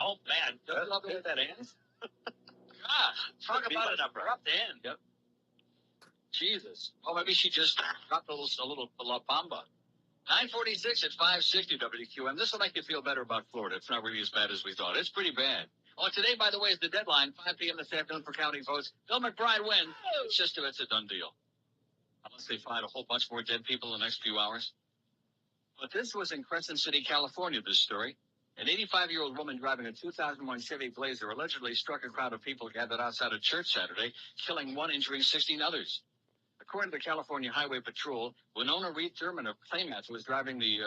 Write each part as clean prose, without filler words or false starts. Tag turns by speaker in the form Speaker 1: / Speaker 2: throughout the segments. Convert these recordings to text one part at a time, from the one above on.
Speaker 1: Oh, man. Don't you love the way that ends? God, talk about an abrupt end. Yep. Jesus. Well, maybe she just dropped a little La Bamba. 946 at 560 WQM. This will make you feel better about Florida. It's not really as bad as we thought. It's pretty bad. Oh, today, by the way, is the deadline, 5 p.m. this afternoon for counting votes. Bill McBride wins. It's a done deal. Unless they find a whole bunch more dead people in the next few hours. But this was in Crescent City, California, this story. An 85-year-old woman driving a 2001 Chevy Blazer allegedly struck a crowd of people gathered outside a church Saturday, killing one, injuring 16 others. According to the California Highway Patrol, Winona Reed Thurman of Klamath was driving the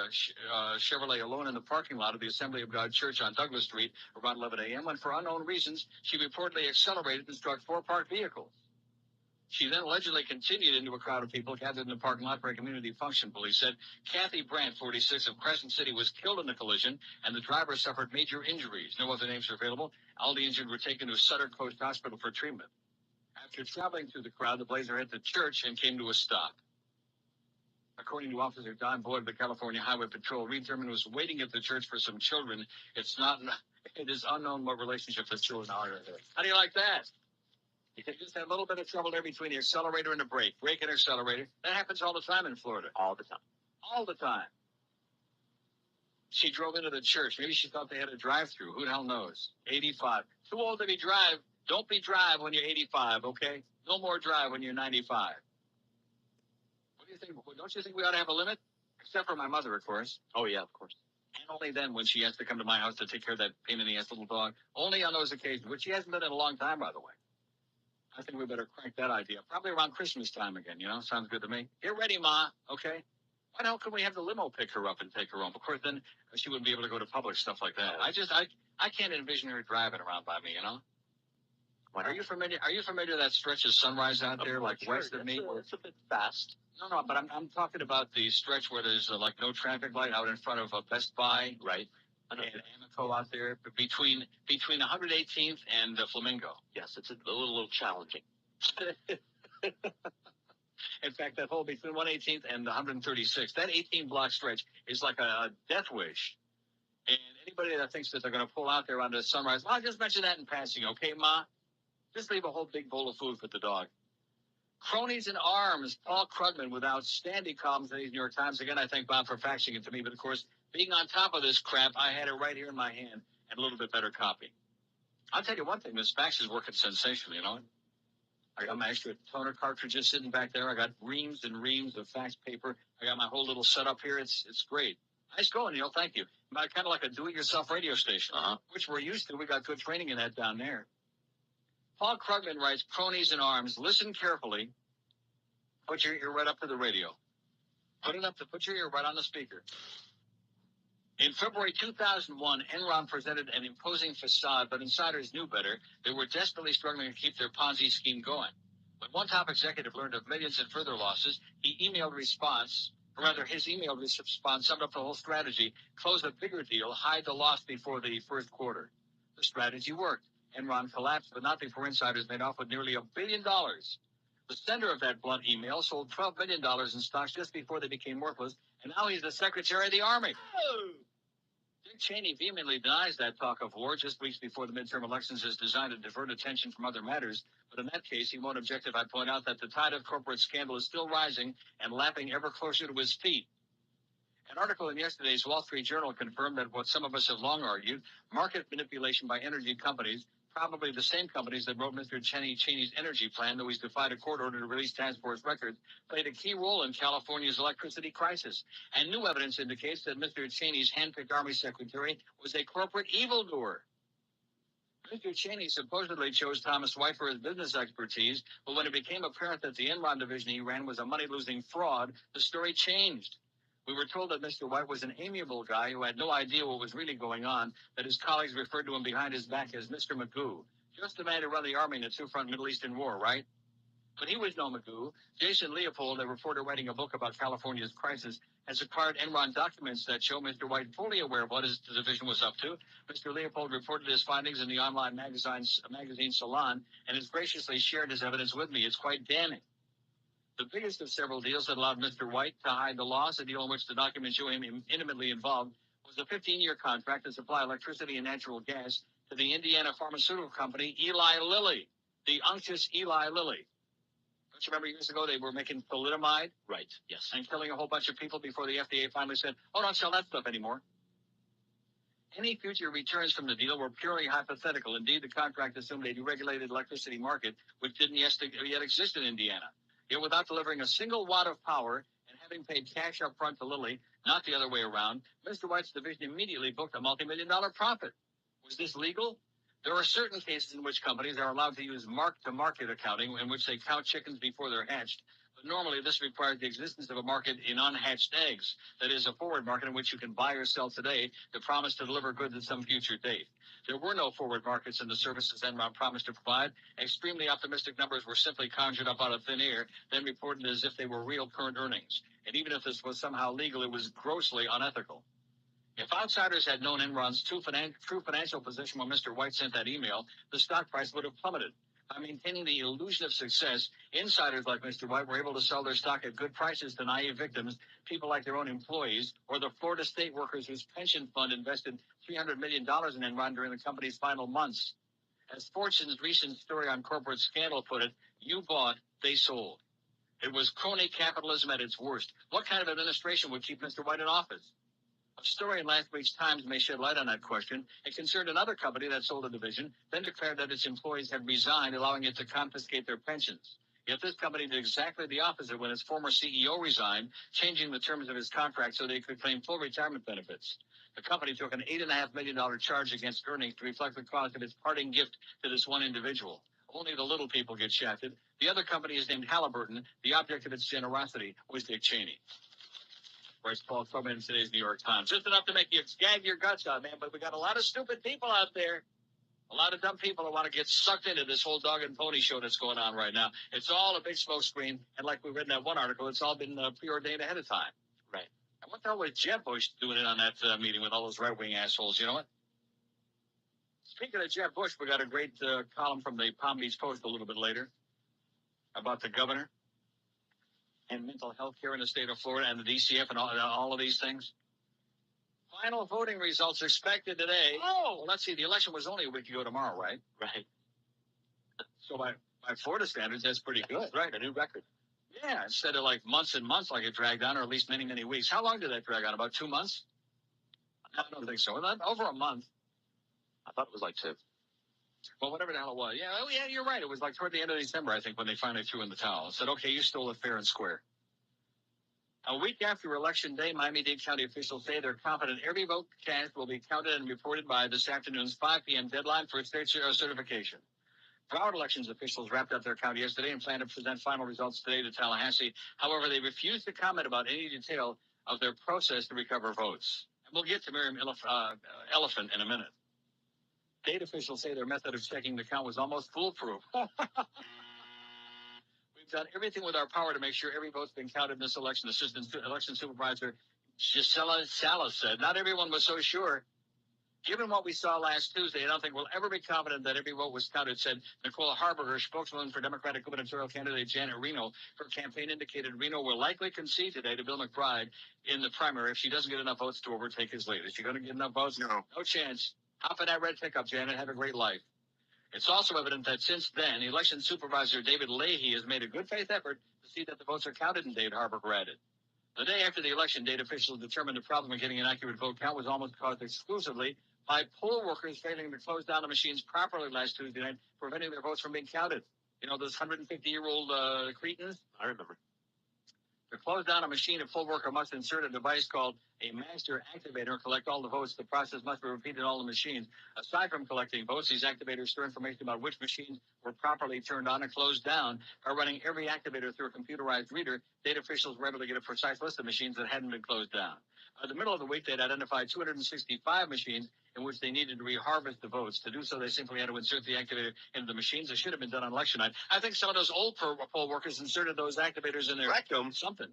Speaker 1: Chevrolet alone in the parking lot of the Assembly of God Church on Douglas Street around 11 a.m. when, for unknown reasons, she reportedly accelerated and struck 4 parked vehicles. She then allegedly continued into a crowd of people gathered in the parking lot for a community function. Police said Kathy Brandt, 46, of Crescent City, was killed in the collision, and the driver suffered major injuries. No other names are available. All the injured were taken to Sutter Coast Hospital for treatment. After traveling through the crowd, the Blazer hit the church and came to a stop. According to Officer Don Boyd of the California Highway Patrol, Reed Thurman was waiting at the church for some children. It is unknown what relationship the children are. How do you like that? You can just have a little bit of trouble there between the accelerator and the brake and accelerator. That happens all the time in Florida. All the time. All the time. She drove into the church. Maybe she thought they had a drive-through. Who the hell knows? 85. Too old to be drive. Don't be drive when you're 85, okay? No more drive when you're 95. What do you think? Don't you think we ought to have a limit? Except for my mother, of course. Oh, yeah, of course. And only then when she has to come to my house to take care of that pain-in-the-ass little dog. Only on those occasions, which she hasn't done in a long time, by the way. I think we better crank that idea. Probably around Christmas time again, you know? Sounds good to me. Get ready, Ma, okay? Why the hell can we have the limo pick her up and take her home? Of course, then she wouldn't be able to go to public stuff like that. I can't envision her driving around by me, you know? Are you familiar with that stretch of Sunrise out there, like west of me? It's a bit fast. No, but I'm talking about the stretch where there's like no traffic light out in front of Best Buy, right? And Amico out there between 118th and Flamingo. Yes, it's a little challenging. In fact, that whole between 118th and 136, that 18-block stretch is like a death wish. And anybody that thinks that they're going to pull out there onto Sunrise, I'll just mention that in passing, okay, Ma? Just leave a whole big bowl of food for the dog. Cronies in arms, Paul Krugman with outstanding columns in the New York Times. Again, I thank Bob for faxing it to me. But, of course, being on top of this crap, I had it right here in my hand and a little bit better copy. I'll tell you one thing. This fax is working sensationally, you know. I got my extra toner cartridges sitting back there. I got reams and reams of fax paper. I got my whole little setup here. It's great. Nice going, Neil. Thank you. Kind of like a do-it-yourself radio station, which we're used to. We got good training in that down there. Paul Krugman writes, cronies in arms, listen carefully. Put your ear right up to the radio. Put your ear right on the speaker. In February 2001, Enron presented an imposing facade, but insiders knew better. They were desperately struggling to keep their Ponzi scheme going. When one top executive learned of millions in further losses, his emailed response summed up the whole strategy: close a bigger deal, hide the loss before the first quarter. The strategy worked. Enron collapsed, but not before insiders made off with nearly $1 billion. The sender of that blunt email sold $12 million in stocks just before they became worthless, and now he's the Secretary of the Army. Oh! Dick Cheney vehemently denies that talk of war just weeks before the midterm elections is designed to divert attention from other matters. But in that case, he won't object if I point out that the tide of corporate scandal is still rising and lapping ever closer to his feet. An article in yesterday's Wall Street Journal confirmed that what some of us have long argued, market manipulation by energy companies, probably the same companies that wrote Mr. Cheney's energy plan, though he's defied a court order to release task force records, played a key role in California's electricity crisis. And new evidence indicates that Mr. Cheney's handpicked Army secretary was a corporate evildoer. Mr. Cheney supposedly chose Thomas White for his business expertise, but when it became apparent that the Enron division he ran was a money-losing fraud, the story changed. We were told that Mr. White was an amiable guy who had no idea what was really going on, that his colleagues referred to him behind his back as Mr. Magoo. Just the man to run the Army in a two-front Middle Eastern war, right? But he was no Magoo. Jason Leopold, a reporter writing a book about California's crisis, has acquired Enron documents that show Mr. White fully aware of what his division was up to. Mr. Leopold reported his findings in the online magazine Salon and has graciously shared his evidence with me. It's quite damning. The biggest of several deals that allowed Mr. White to hide the loss, a deal in which the documents show him intimately involved, was a 15-year contract to supply electricity and natural gas to the Indiana pharmaceutical company Eli Lilly, the unctuous Eli Lilly. Don't you remember years ago they were making thalidomide?
Speaker 2: Right, yes.
Speaker 1: And killing a whole bunch of people before the FDA finally said, oh, don't sell that stuff anymore. Any future returns from the deal were purely hypothetical. Indeed, the contract assumed a deregulated electricity market, which didn't yet exist in Indiana. Yet without delivering a single watt of power and having paid cash up front to Lilly, not the other way around, Mr. White's division immediately booked a multi-million-dollar profit. Was this legal? There are certain cases in which companies are allowed to use mark-to-market accounting, in which they count chickens before they're hatched. But normally this requires the existence of a market in unhatched eggs. That is, a forward market in which you can buy or sell today to promise to deliver goods at some future date. There were no forward markets in the services Enron promised to provide. Extremely optimistic numbers were simply conjured up out of thin air, then reported as if they were real current earnings. And even if this was somehow legal, it was grossly unethical. If outsiders had known Enron's true financial position when Mr. White sent that email, the stock price would have plummeted. By maintaining the illusion of success, insiders like Mr. White were able to sell their stock at good prices to naive victims, people like their own employees, or the Florida state workers whose pension fund invested $300 million in Enron during the company's final months. As Fortune's recent story on corporate scandal put it, you bought, they sold. It was crony capitalism at its worst. What kind of administration would keep Mr. White in office? A story in last week's Times may shed light on that question. It concerned another company that sold a division, then declared that its employees had resigned, allowing it to confiscate their pensions. Yet this company did exactly the opposite when its former CEO resigned, changing the terms of his contract so they could claim full retirement benefits. The company took an $8.5 million charge against earnings to reflect the cost of its parting gift to this one individual. Only the little people get shafted. The other company is named Halliburton. The object of its generosity was Dick Cheney. Where's Paul Krugman in today's New York Times? Just enough to make you gag your guts out, man. But we got a lot of stupid people out there. A lot of dumb people that want to get sucked into this whole dog and pony show that's going on right now. It's all a big smoke screen. And like we read in that one article, it's all been preordained ahead of time.
Speaker 2: Right.
Speaker 1: And what the hell was Jeb Bush doing it on that meeting with all those right-wing assholes? You know what? Speaking of Jeb Bush, we got a great column from the Palm Beach Post a little bit later about the governor and mental health care in the state of Florida and the DCF and all of these things. Final voting results expected today. Oh, well, let's see. The election was only a week ago tomorrow, right?
Speaker 2: Right.
Speaker 1: So by Florida standards, that's pretty good.
Speaker 2: Right, a new record.
Speaker 1: Yeah, instead of like months and months like it dragged on, or at least many, many weeks. How long did that drag on? About 2 months? I don't think so. Over a month.
Speaker 2: I thought it was like 2.
Speaker 1: Well, whatever the hell it was. Yeah, you're right. It was like toward the end of December, I think, when they finally threw in the towel and said, okay, you stole it fair and square. A week after Election Day, Miami-Dade County officials say they're confident every vote cast will be counted and reported by this afternoon's 5 p.m. deadline for state certification. Broward elections officials wrapped up their count yesterday and plan to present final results today to Tallahassee. However, they refused to comment about any detail of their process to recover votes. And we'll get to Miriam Elephant in a minute. State officials say their method of checking the count was almost foolproof. We've done everything with our power to make sure every vote's been counted in this election. Assistant Election Supervisor Gisela Salas said, not everyone was so sure. Given what we saw last Tuesday, I don't think we'll ever be confident that every vote was counted, said Nicole Harberger, spokeswoman for Democratic gubernatorial candidate Janet Reno. Her campaign indicated Reno will likely concede today to Bill McBride in the primary if she doesn't get enough votes to overtake his lead. Is she going to get enough votes? No chance. Hop in that red pickup, Janet. Have a great life. It's also evident that since then, election supervisor David Leahy has made a good faith effort to see that the votes are counted, and Dade Harberger added. The day after the election, Dade officials determined the problem of getting an accurate vote count was almost caused exclusively by poll workers failing to close down the machines properly last Tuesday night, preventing their votes from being counted. You know, those 150-year-old cretins?
Speaker 2: I remember.
Speaker 1: To close down a machine, a poll worker must insert a device called a master activator and collect all the votes. The process must be repeated in all the machines. Aside from collecting votes, these activators store information about which machines were properly turned on and closed down. By running every activator through a computerized reader, state officials were able to get a precise list of machines that hadn't been closed down. By the middle of the week, they'd identified 265 machines in which they needed to reharvest the votes. To do so, they simply had to insert the activator into the machines. It should have been done on election night. I think some of those old poll workers inserted those activators in there.
Speaker 2: Rectum.
Speaker 1: Something.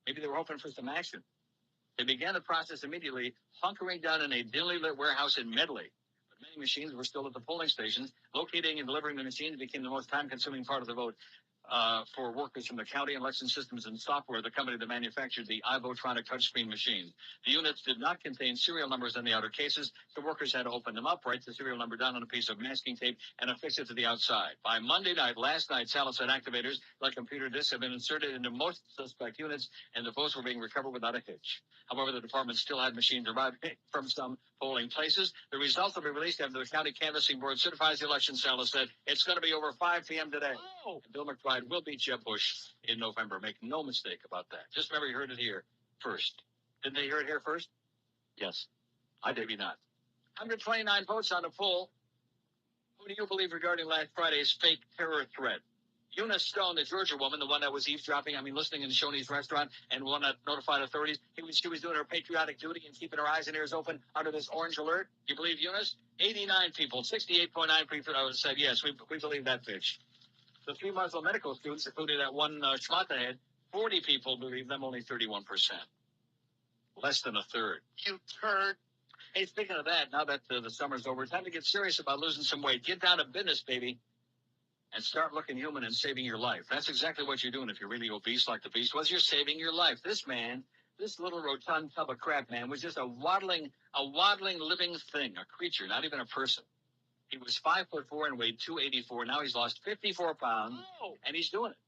Speaker 1: Maybe they were hoping for some action. They began the process immediately, hunkering down in a dimly lit warehouse in Medley. But many machines were still at the polling stations. Locating and delivering the machines became the most time-consuming part of the vote. For workers from the county election systems and software, the company that manufactured the iVotronic touchscreen machine. The units did not contain serial numbers in the outer cases, so workers had to open them up, write the serial number down on a piece of masking tape, and affix it to the outside. By Monday night, last night, Salas said activators like computer disks have been inserted into most suspect units, and the votes were being recovered without a hitch. However, the department still had machines arriving from some polling places. The results will be released after the county canvassing board certifies the election. Salas said it's going to be over 5 p.m. today. Oh. Bill McBride will beat Jeb Bush in November. Make no mistake about that. Just remember, you heard it here first. Didn't they hear it here first?
Speaker 2: Yes.
Speaker 1: I maybe not. 129 votes on the poll. Who do you believe regarding last Friday's fake terror threat? Eunice Stone, the Georgia woman, the one that was eavesdropping, listening in Shoney's restaurant, and one that notified authorities. She was doing her patriotic duty and keeping her eyes and ears open under this orange alert. You believe Eunice? 89 people, 68.9 people said yes, we believe that bitch. The 3 Muslim medical students, including that one Shmata head, 40 people believe them, only 31%. Less than a third. You turd. Hey, speaking of that, now that the summer's over, time to get serious about losing some weight. Get down to business, baby, and start looking human and saving your life. That's exactly what you're doing if you're really obese like the beast was. You're saving your life. This man, this little rotund tub of crap man, was just a waddling living thing, a creature, not even a person. He was 5'4" and weighed 284. Now he's lost 54 pounds, and he's doing it.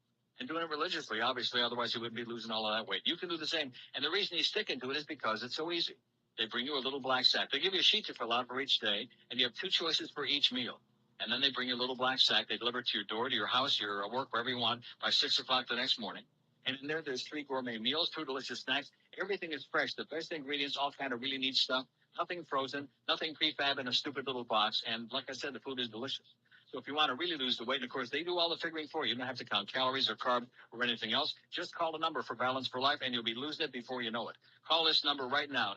Speaker 1: And doing it religiously, obviously, otherwise he wouldn't be losing all of that weight. You can do the same. And the reason he's sticking to it is because it's so easy. They bring you a little black sack. They give you a sheet to fill out for each day, and you have 2 choices for each meal. And then they bring you a little black sack. They deliver it to your door, to your house, your work, wherever you want, by 6 o'clock the next morning. And in there's 3 gourmet meals, 2 delicious snacks. Everything is fresh. The best ingredients, all kind of really neat stuff. Nothing frozen, nothing prefab in a stupid little box. And like I said, the food is delicious. So if you want to really lose the weight, and of course, they do all the figuring for you. You don't have to count calories or carbs or anything else. Just call the number for Balance for Life, and you'll be losing it before you know it. Call this number right now,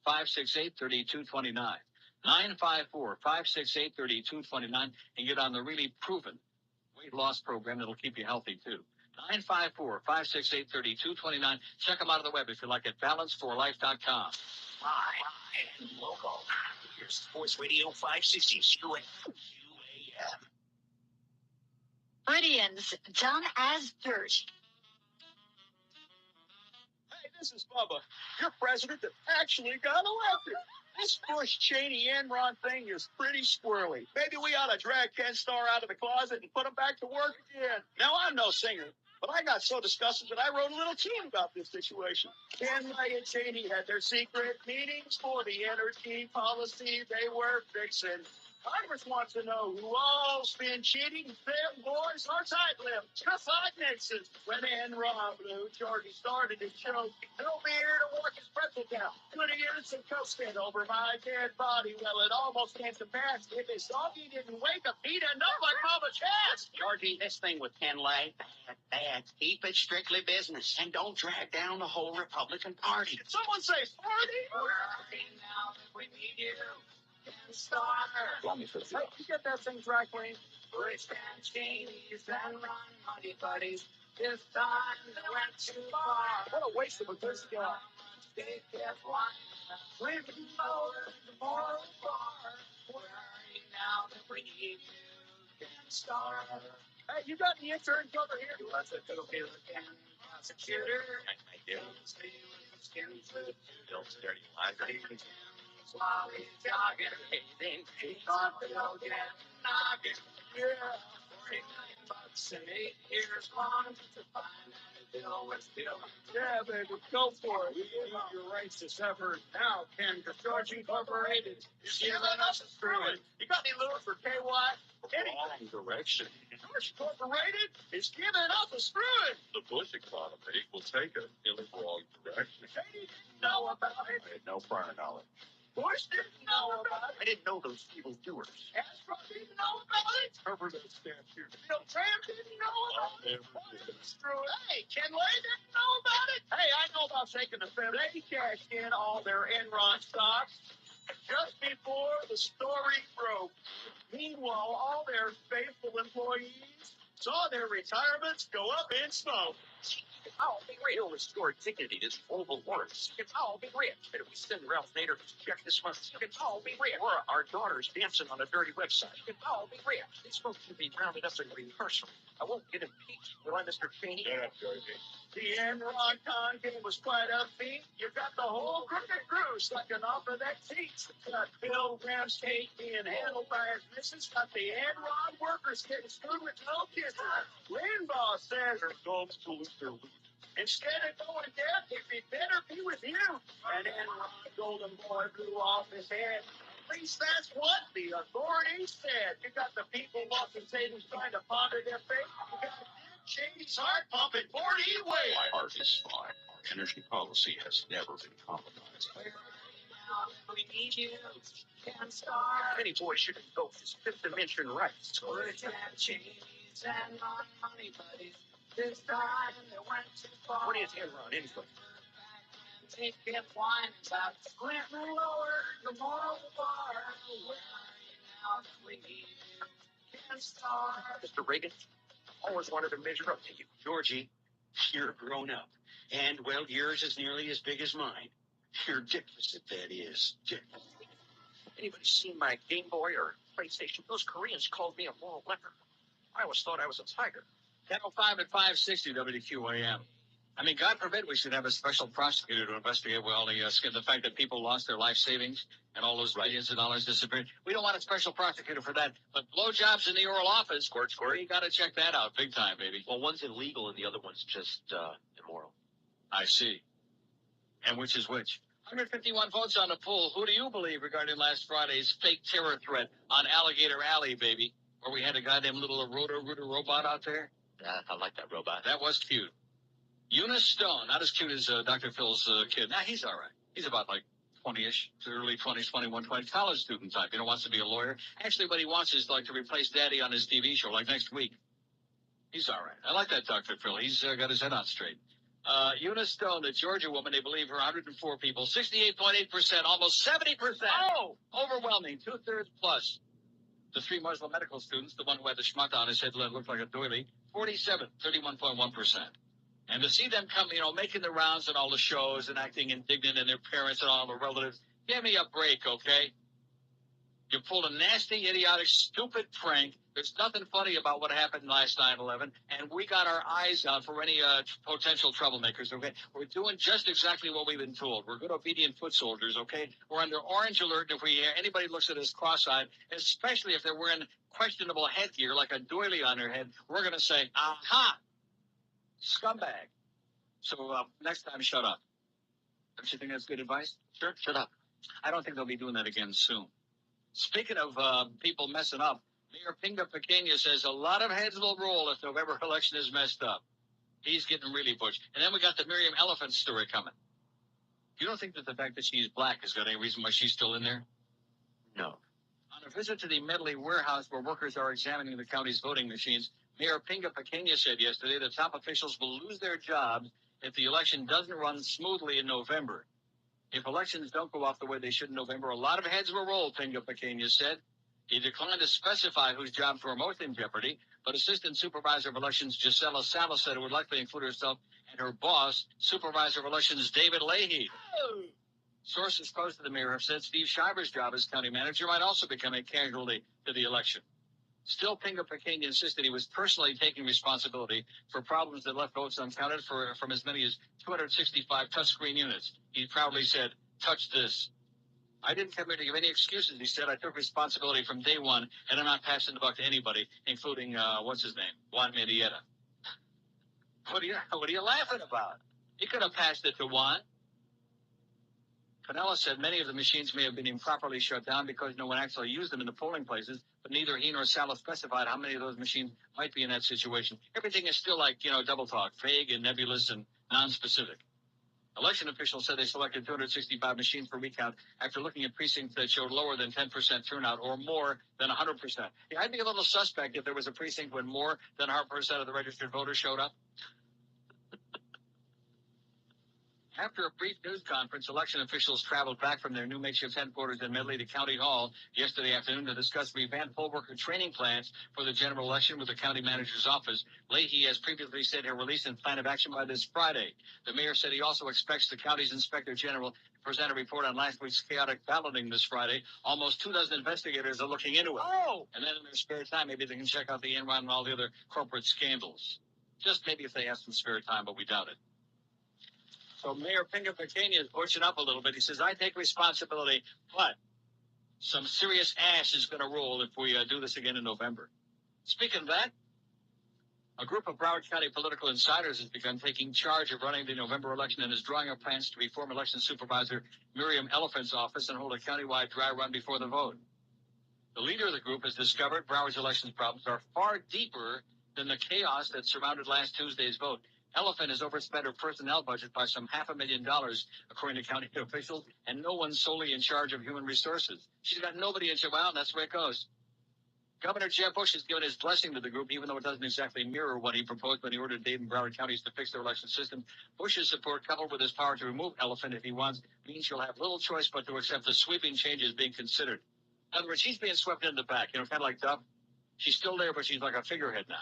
Speaker 1: 954-568-3229. 954-568-3229, and get on the really proven weight loss program that'll keep you healthy, too. 954-568-3229. Check them out on the web if you like it, balanceforlife.com.
Speaker 3: Live and local. Here's Sports Radio 560 UAM.
Speaker 4: Meridians done as dirt.
Speaker 5: Hey, this is Bubba, your president that actually got elected. This Bush-Cheney-Enron thing is pretty squirrely. Maybe we ought to drag Ken Starr out of the closet and put him back to work again. Now, I'm no singer, but I got so disgusted that I wrote a little tune about this situation. Ken and Cheney had their secret meetings for the energy policy they were fixing. Congress wants to know who all's been cheating. Them boys are tight-lipped, just like Nixon. When Enron blew, Georgie started to choke. He'll be here to work his pretzel down. Could have used some cocaine over my dead body. Well, it almost came to pass. If his doggy didn't wake up, he'd end up like Mama Chaz.
Speaker 3: Georgie, this thing with Ken Lay, bad. Keep it strictly business, and don't drag down the whole Republican Party.
Speaker 5: Did someone say party?
Speaker 3: We're working now that we need you. Star.
Speaker 5: Hey, you get that thing dry clean?
Speaker 3: Bush and Cheney's and Ron Money Buddies. This time they went too far.
Speaker 5: What a waste of a good guy.
Speaker 3: They kept whining, living lower the moral bar. We're earning now that we need you. Star.
Speaker 5: Hey, you got the insurance cover here?
Speaker 3: You was a go-getter and prosecutor.
Speaker 2: I do.
Speaker 3: Skin food.
Speaker 2: Bill's dirty laundry.
Speaker 3: While he's jogging, hazing, he's on the again, knocking.
Speaker 5: Yeah.
Speaker 3: $40 million in 8 years long to find that a bill was still.
Speaker 5: Yeah, baby, go for it. You need your rights to suffer now, Ken. George Incorporated is giving us a screwing. You got any lure for KY?
Speaker 2: Wrong direction.
Speaker 5: George Incorporated is giving us a screwing.
Speaker 2: The Bush economy will take us in the wrong direction.
Speaker 5: They didn't know about it.
Speaker 2: I had no prior knowledge.
Speaker 5: Bush didn't know about
Speaker 2: I
Speaker 5: it.
Speaker 2: didn't know those evil doers.
Speaker 5: Astro didn't know about it.
Speaker 2: Cover those statues.
Speaker 5: Bill Graham didn't know about it.
Speaker 2: Never
Speaker 5: Screw it. Hey, Ken Lay didn't know about it. Hey, I know about shaking the fib. They cashed in all their Enron stocks just before the story broke. Meanwhile, all their faithful employees saw their retirements go up in smoke. I'll be real. He'll restore dignity to the oval words. I'll be real. Better we send Ralph Nader to check this month. I'll be real. Or our daughters dancing on a dirty website. I'll be real. These folks can be rounded up and rehearsal. I won't get impeached. Will I, Mr. Cheney?
Speaker 2: Shut up, Georgie.
Speaker 5: The Enron con game was quite a feat. You got the whole crooked crew sucking off of that seat. Got Bill Graham's cake being handled by his missus. Got the Enron workers getting screwed with no kisses. Limbaugh says
Speaker 2: They're adults to lose their weed.
Speaker 5: instead of going deaf, if it better be with you. And Enron golden boy blew off his head. At least that's what the authorities said. You got the people walking tables trying to ponder their fate. You got Shady's heart pumping 40 ways.
Speaker 2: My heart is fine. Our energy policy has never been compromised.
Speaker 3: We need you. Can't start.
Speaker 5: Many boys shouldn't go for his fifth dimension rights.
Speaker 3: Words and cheese and money buddies. This time they went too far.
Speaker 5: What is Enron anyway?
Speaker 3: Take it wine about Clinton lower the moral bar. Where are you now that we need you? Can't start.
Speaker 5: Mr. Reagan, always wanted to measure up to you.
Speaker 6: Georgie, you're grown up. And, well, yours is nearly as big as mine. Your dick deficit, that is.
Speaker 5: Anybody seen my Game Boy or PlayStation? Those Koreans called me a moral leper. I always thought I was a tiger.
Speaker 1: 10:05 at 560 WQAM. I mean, God forbid we should have a special prosecutor to investigate well the fact that people lost their life savings and all those millions of dollars disappeared. We don't want a special prosecutor for that. But blowjobs in the oral office, we got to check that out big time, baby.
Speaker 6: Well, one's illegal and the other one's just immoral.
Speaker 1: I see. And which is which? 151 votes on the poll. Who do you believe regarding last Friday's fake terror threat on Alligator Alley, baby, where we had a goddamn little rotor-rooter robot out there?
Speaker 6: I like that robot.
Speaker 1: That was cute. Eunice Stone, not as cute as Dr. Phil's kid. Nah, he's all right. He's about like 20-ish, early 20s, 21, 20, college student type. Wants to be a lawyer. Actually, what he wants is like to replace Daddy on his TV show, like next week. He's all right. I like that Dr. Phil. He's got his head on straight. Eunice Stone, the Georgia woman, they believe her 104 people, 68.8%, almost 70%. Oh, overwhelming, 2/3 plus. The 3 Muslim medical students, the one who had the schmuck on his head looked like a doily, 47, 31.1%. And to see them come, making the rounds and all the shows and acting indignant and their parents and all the relatives, give me a break, okay? You pulled a nasty, idiotic, stupid prank. There's nothing funny about what happened last 9/11, and we got our eyes out for any potential troublemakers, okay? We're doing just exactly what we've been told. We're good, obedient foot soldiers, okay? We're under orange alert, and if anybody looks at us cross-eyed, especially if they're wearing questionable headgear like a doily on their head, we're going to say, aha, scumbag. So next time, shut up. Don't you think that's good advice?
Speaker 6: Sure, shut up.
Speaker 1: I don't think they'll be doing that again soon. Speaking of people messing up, Mayor Pinga Pequena says a lot of heads will roll if November election is messed up. He's getting really butch. And then we got the Miriam Elephant story coming. You don't think that the fact that she's black has got any reason why she's still in there?
Speaker 6: No.
Speaker 1: On a visit to the Medley warehouse where workers are examining the county's voting machines, Mayor Pinga Pequena said yesterday that top officials will lose their jobs if the election doesn't run smoothly in November. If elections don't go off the way they should in November, a lot of heads will roll, Pinga Pequena said. He declined to specify whose jobs were most in jeopardy, but Assistant Supervisor of Elections Gisela Salas said it would likely include herself and her boss, Supervisor of Elections David Leahy. Sources close to the mayor have said Steve Shiver's job as county manager might also become a casualty to the election. Still, Pinga Pequena insisted he was personally taking responsibility for problems that left votes uncounted from as many as 265 touchscreen units. He proudly said, "Touch this." I didn't come here to give any excuses, he said. I took responsibility from day one, and I'm not passing the buck to anybody, including, what's his name, Juan Mendieta. What are you laughing about? He could have passed it to Juan. Pinella said many of the machines may have been improperly shut down because no one actually used them in the polling places, but neither he nor Salas specified how many of those machines might be in that situation. Everything is still like, double talk, vague and nebulous and nonspecific. Election officials said they selected 265 machines for recount after looking at precincts that showed lower than 10% turnout or more than 100%. Yeah, I'd be a little suspect if there was a precinct when more than 100% of the registered voters showed up. After a brief news conference, election officials traveled back from their new makeshift headquarters in Medley to County Hall yesterday afternoon to discuss revamped poll worker training plans for the general election with the county manager's office. Leahy has previously said he'll release a plan of action by this Friday. The mayor said he also expects the county's inspector general to present a report on last week's chaotic balloting this Friday. Almost 24 investigators are looking into it.
Speaker 5: Oh!
Speaker 1: And then in their spare time, maybe they can check out the Enron and all the other corporate scandals. Just maybe if they have some spare time, but we doubt it. So Mayor Pinkham Pequena is pushing up a little bit. He says, I take responsibility, but some serious ash is going to roll if we do this again in November. Speaking of that, a group of Broward County political insiders has begun taking charge of running the November election and is drawing up plans to reform election supervisor Miriam Elephant's office and hold a countywide dry run before the vote. The leader of the group has discovered Broward's elections problems are far deeper than the chaos that surrounded last Tuesday's vote. Elephant has overspent her personnel budget by some $500,000, according to county officials, and no one's solely in charge of human resources. She's got nobody in charge. Well, that's the way it goes. Governor Jeb Bush has given his blessing to the group, even though it doesn't exactly mirror what he proposed when he ordered Dade and Broward counties to fix their election system. Bush's support, coupled with his power to remove Elephant if he wants, means she'll have little choice but to accept the sweeping changes being considered. In other words, she's being swept in the back, kind of like Duff. She's still there, but she's like a figurehead now.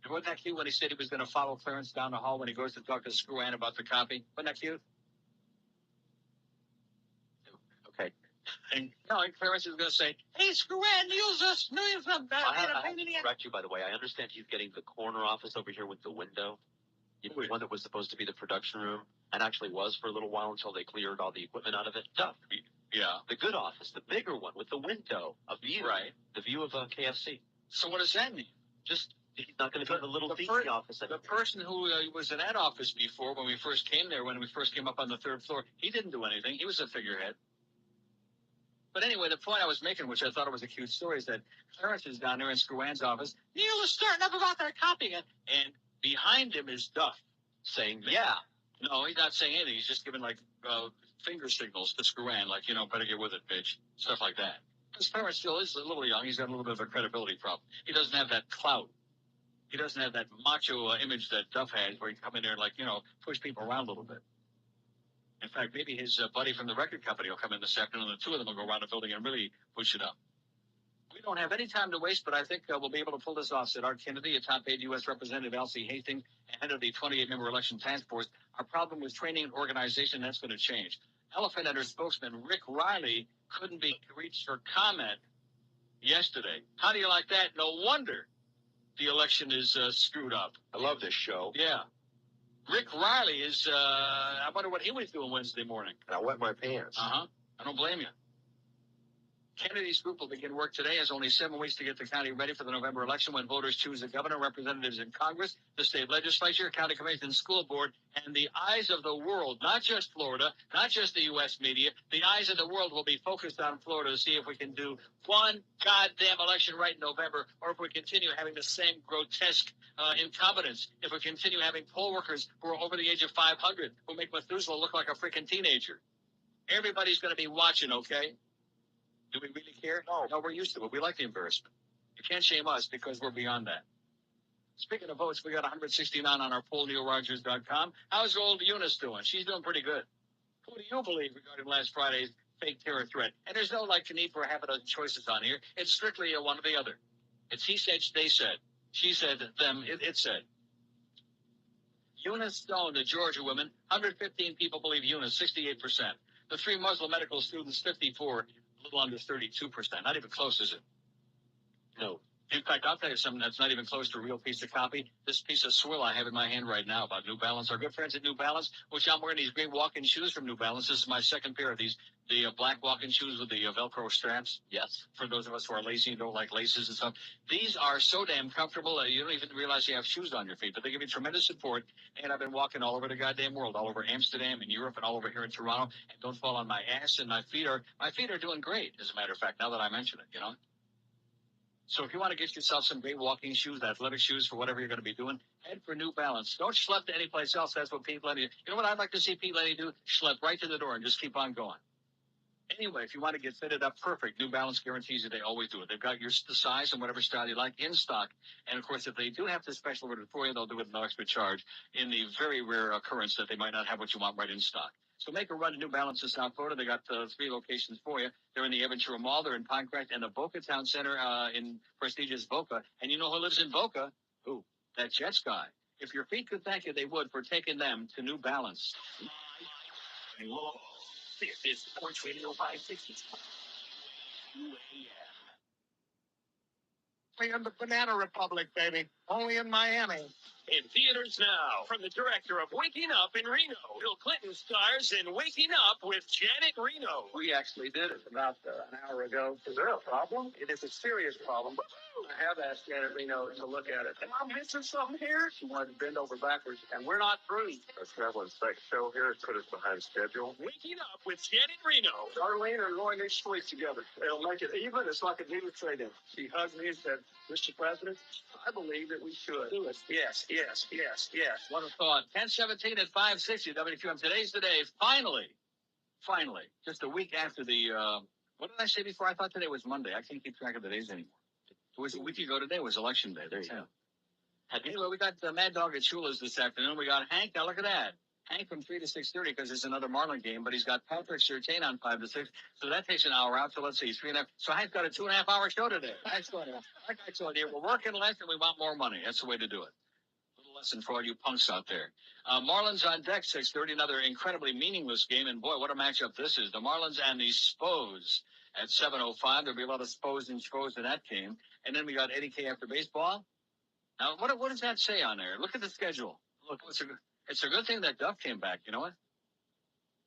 Speaker 1: And wasn't that cute when he said he was going to follow Clarence down the hall when he goes to talk to Screwan about the copy? Wasn't that cute? Okay. And Clarence is going to say, hey, Screwan, use us millions of dollars.
Speaker 7: I have to correct you, by the way. I understand he's getting the corner office over here with the window. The one that was supposed to be the production room and actually was for a little while until they cleared all the equipment out of it. Duff.
Speaker 1: Yeah.
Speaker 7: The good office, the bigger one with the window, a view.
Speaker 1: Right.
Speaker 7: The view of KFC.
Speaker 1: So what does that mean?
Speaker 7: Just, he's not going to be in the little dinky office anymore.
Speaker 1: The person who was in that office before, when we first came there, when we first came up on the third floor, he didn't do anything. He was a figurehead. But anyway, the point I was making, which I thought was a cute story, is that Clarence is down there in Screwan's office. Neil is starting up about their copying it. And behind him is Duff saying, yeah. No, he's not saying anything. He's just giving, finger signals to Screwan, better get with it, bitch. Stuff like that. Because Clarence still is a little young. He's got a little bit of a credibility problem. He doesn't have that clout. He doesn't have that macho image that Duff has where he can come in there and, push people around a little bit. In fact, maybe his buddy from the record company will come in this afternoon, and the two of them will go around the building and really push it up. We don't have any time to waste, but I think we'll be able to pull this off, said Art Kennedy, a top-paid U.S. Representative Elsie Hastings, head of the 28-member election task force. Our problem was training and organization. That's going to change. Elephant and her spokesman, Rick Riley, couldn't be reached for comment yesterday. How do you like that? No wonder the election is screwed up.
Speaker 2: I love this show.
Speaker 1: Yeah. Rick Riley is, I wonder what he was doing Wednesday morning.
Speaker 2: And I wet my pants.
Speaker 1: I don't blame you. Kennedy's group will begin work today. Has only 7 weeks to get the county ready for the November election when voters choose the governor, representatives in Congress, the state legislature, county commission, school board, and the eyes of the world, not just Florida, not just the U.S. media, the eyes of the world will be focused on Florida to see if we can do one goddamn election right in November, or if we continue having the same grotesque incompetence, if we continue having poll workers who are over the age of 500 who make Methuselah look like a freaking teenager. Everybody's going to be watching, okay? Do we really care? No, we're used to it. We like the embarrassment. You can't shame us because we're beyond that. Speaking of votes, we got 169 on our poll, neilrogers.com. How's old Eunice doing? She's doing pretty good. Who do you believe regarding last Friday's fake terror threat? And there's no need for half a dozen choices on here. It's strictly a one or the other. It's he said, they said. She said, them, it said. Eunice Stone, the Georgia woman, 115 people believe Eunice, 68%. The 3 Muslim medical students, 54%. A little under 32%. Not even close, is it? No. In fact, I'll tell you something that's not even close to a real piece of copy. This piece of swill I have in my hand right now about New Balance. Our good friends at New Balance, which I'm wearing these great walk-in shoes from New Balance. This is my second pair of these, the black walk-in shoes with the Velcro straps. Yes. For those of us who are lazy and don't like laces and stuff. These are so damn comfortable. You don't even realize you have shoes on your feet, but they give you tremendous support. And I've been walking all over the goddamn world, all over Amsterdam and Europe and all over here in Toronto. And don't fall on my ass. And my feet are doing great, as a matter of fact, now that I mention it, So if you want to get yourself some great walking shoes, athletic shoes for whatever you're going to be doing, head for New Balance. Don't schlep to any place else. That's what Pete Lenny. You know what I'd like to see Pete Lenny do? Schlep right to the door and just keep on going. Anyway, if you want to get fitted up perfect, New Balance guarantees that they always do it. They've got the size and whatever style you like in stock. And of course, if they do have to special order for you, they'll do it at no extra charge in the very rare occurrence that they might not have what you want right in stock. So make a run to New Balance in South Florida. They got 3 locations for you. They're in the Aventura Mall. They're in Pinecrest and the Boca Town Center in prestigious Boca. And you know who lives in Boca? Who? That Jets guy. If your feet could thank you, they would for taking them to New Balance.
Speaker 3: This is Sports Radio 560.
Speaker 5: In the Banana Republic, baby. Only in Miami.
Speaker 3: In theaters now, from the director of Waking Up in Reno, Bill Clinton stars in Waking Up with Janet Reno.
Speaker 5: We actually did it about an hour ago. Is there a problem? It is a serious problem. I have asked Janet Reno to look at it. Am I missing something here? She wanted to bend over backwards, and we're not through.
Speaker 2: Our traveling second show here has put us behind schedule.
Speaker 3: Waking Up with Janet Reno.
Speaker 5: Darlene and Roy need to sleep together. It'll make it even. It's like a new trade-in. She hugged me and said, Mr. President, I believe that we should do it. Yes.
Speaker 1: What a thought. 10:17 at 560 WQM. Today's the day. Finally, just a week after the, what did I say before? I thought today was Monday. I can't keep track of the days anymore. It was a week ago today. Was election day. There you go. Anyway, we got Mad Dog at Shula's this afternoon. We got Hank. Now look at that. Hank from 3 to 6:30 because there's another Marlin game, but he's got Patrick Surtain on 5 to 6. So that takes an hour out. So let's see, 3.5. So Hank's got a 2.5 hour show today. Excellent. Like I told you, we're working less and we want more money. That's the way to do it. Little lesson for all you punks out there. Marlins on deck, 6:30. Another incredibly meaningless game. And boy, what a matchup this is. The Marlins and the Spos at 7:05. There'll be a lot of Spos and Spos in that game. And then we got Eddie K after baseball. Now, what does that say on there? Look at the schedule. Look, it's a good thing that Duff came back. You know what?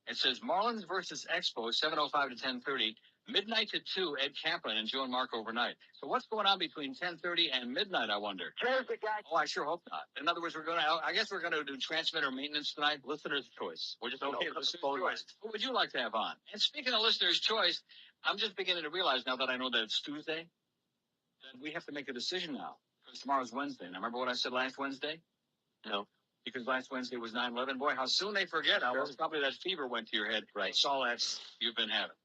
Speaker 1: It says Marlins versus Expos, 7:05 to 10:30. Midnight to 2, Ed Kaplan and Joe and Mark overnight. So what's going on between 10:30 and midnight, I wonder? Oh, I sure hope not. In other words, I guess we're going to do transmitter maintenance tonight. Listener's choice. We're just okay. Listener's choice. What would you like to have on? And speaking of listener's choice, I'm just beginning to realize now that I know that it's Tuesday, that we have to make a decision now. Because tomorrow's Wednesday. Now, remember what I said last Wednesday? No. Because last Wednesday was 9/11. Boy, how soon they forget. How probably that fever went to your head. Right. It's all that you've been having.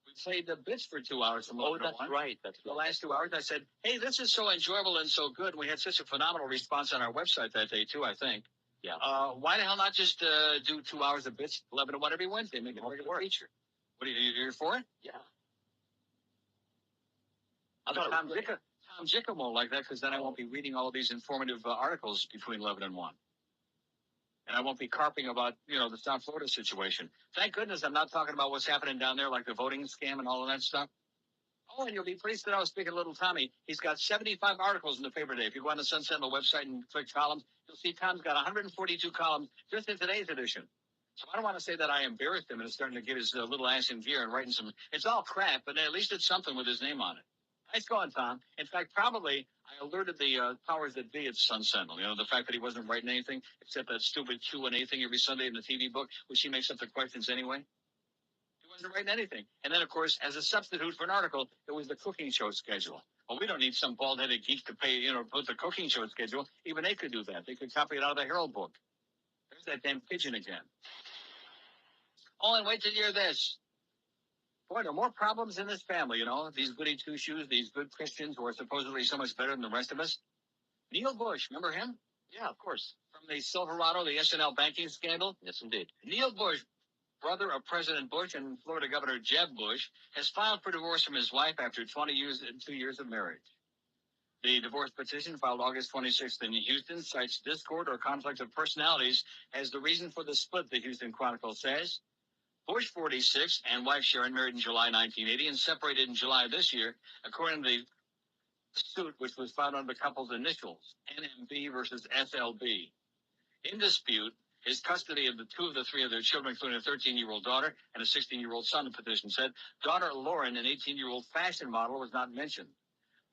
Speaker 1: We played the bits for 2 hours from 11 to 1. Right. That's the last 2 hours. I said, hey, this is so enjoyable and so good. We had such a phenomenal response on our website that day, too, I think. Yeah. Why the hell not just do 2 hours of bits, 11 to 1 every Wednesday, make it a regular feature? What are you for it? Yeah. Tom Jickle won't like that because then I won't be reading all of these informative articles between 11 and 1. And I won't be carping about, the South Florida situation. Thank goodness I'm not talking about what's happening down there, like the voting scam and all of that stuff. Oh, and you'll be pleased that I was speaking to little Tommy. He's got 75 articles in the paper today. If you go on the Sun Sentinel website and click columns, you'll see Tom's got 142 columns just in today's edition. So I don't want to say that I embarrassed him and is starting to get his little ass in gear and writing some. It's all crap, but at least it's something with his name on it. Nice going, Tom. In fact, probably I alerted the powers that be at Sun Sentinel. The fact that he wasn't writing anything except that stupid Q&A thing every Sunday in the TV book, which he makes up the questions anyway. He wasn't writing anything. And then, of course, as a substitute for an article, it was the cooking show schedule. Well, we don't need some bald-headed geek to pay, put the cooking show schedule. Even they could do that. They could copy it out of the Herald book. There's that damn pigeon again. Oh, and wait till you hear this. Boy, there are more problems in this family, these goody two-shoes, these good Christians who are supposedly so much better than the rest of us. Neil Bush, remember him? Yeah, of course. From the Silverado, the SNL banking scandal? Yes, indeed. Neil Bush, brother of President Bush and Florida Governor Jeb Bush, has filed for divorce from his wife after 2 years of marriage. The divorce petition filed August 26th in Houston cites discord or conflict of personalities as the reason for the split, the Houston Chronicle says. Bush, 46, and wife Sharon married in July 1980 and separated in July this year, according to the suit, which was filed under the couple's initials, NMB versus SLB. In dispute is custody of the 2 of the 3 of their children, including a 13-year-old daughter and a 16-year-old son, the petition said. Daughter Lauren, an 18-year-old fashion model, was not mentioned.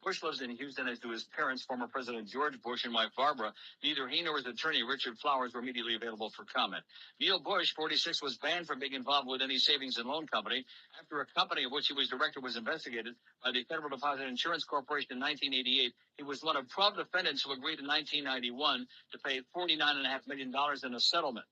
Speaker 1: Bush lives in Houston, as do his parents, former President George Bush and wife Barbara. Neither he nor his attorney, Richard Flowers, were immediately available for comment. Neil Bush, 46, was banned from being involved with any savings and loan company after a company of which he was director was investigated by the Federal Deposit Insurance Corporation in 1988. He was one of 12 defendants who agreed in 1991 to pay $49.5 million in a settlement.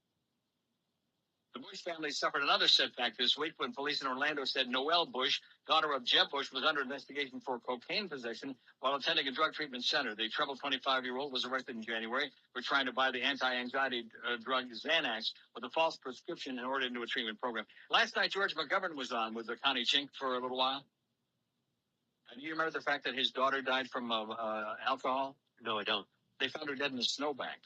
Speaker 1: The Bush family suffered another setback this week when police in Orlando said Noelle Bush, daughter of Jeb Bush, was under investigation for cocaine possession while attending a drug treatment center. The troubled 25-year-old was arrested in January for trying to buy the anti-anxiety drug Xanax with a false prescription in order into a treatment program. Last night, George McGovern was on with the Connie Chink for a little while. And do you remember the fact that his daughter died from alcohol?
Speaker 7: No, I don't.
Speaker 1: They found her dead in a snowbank.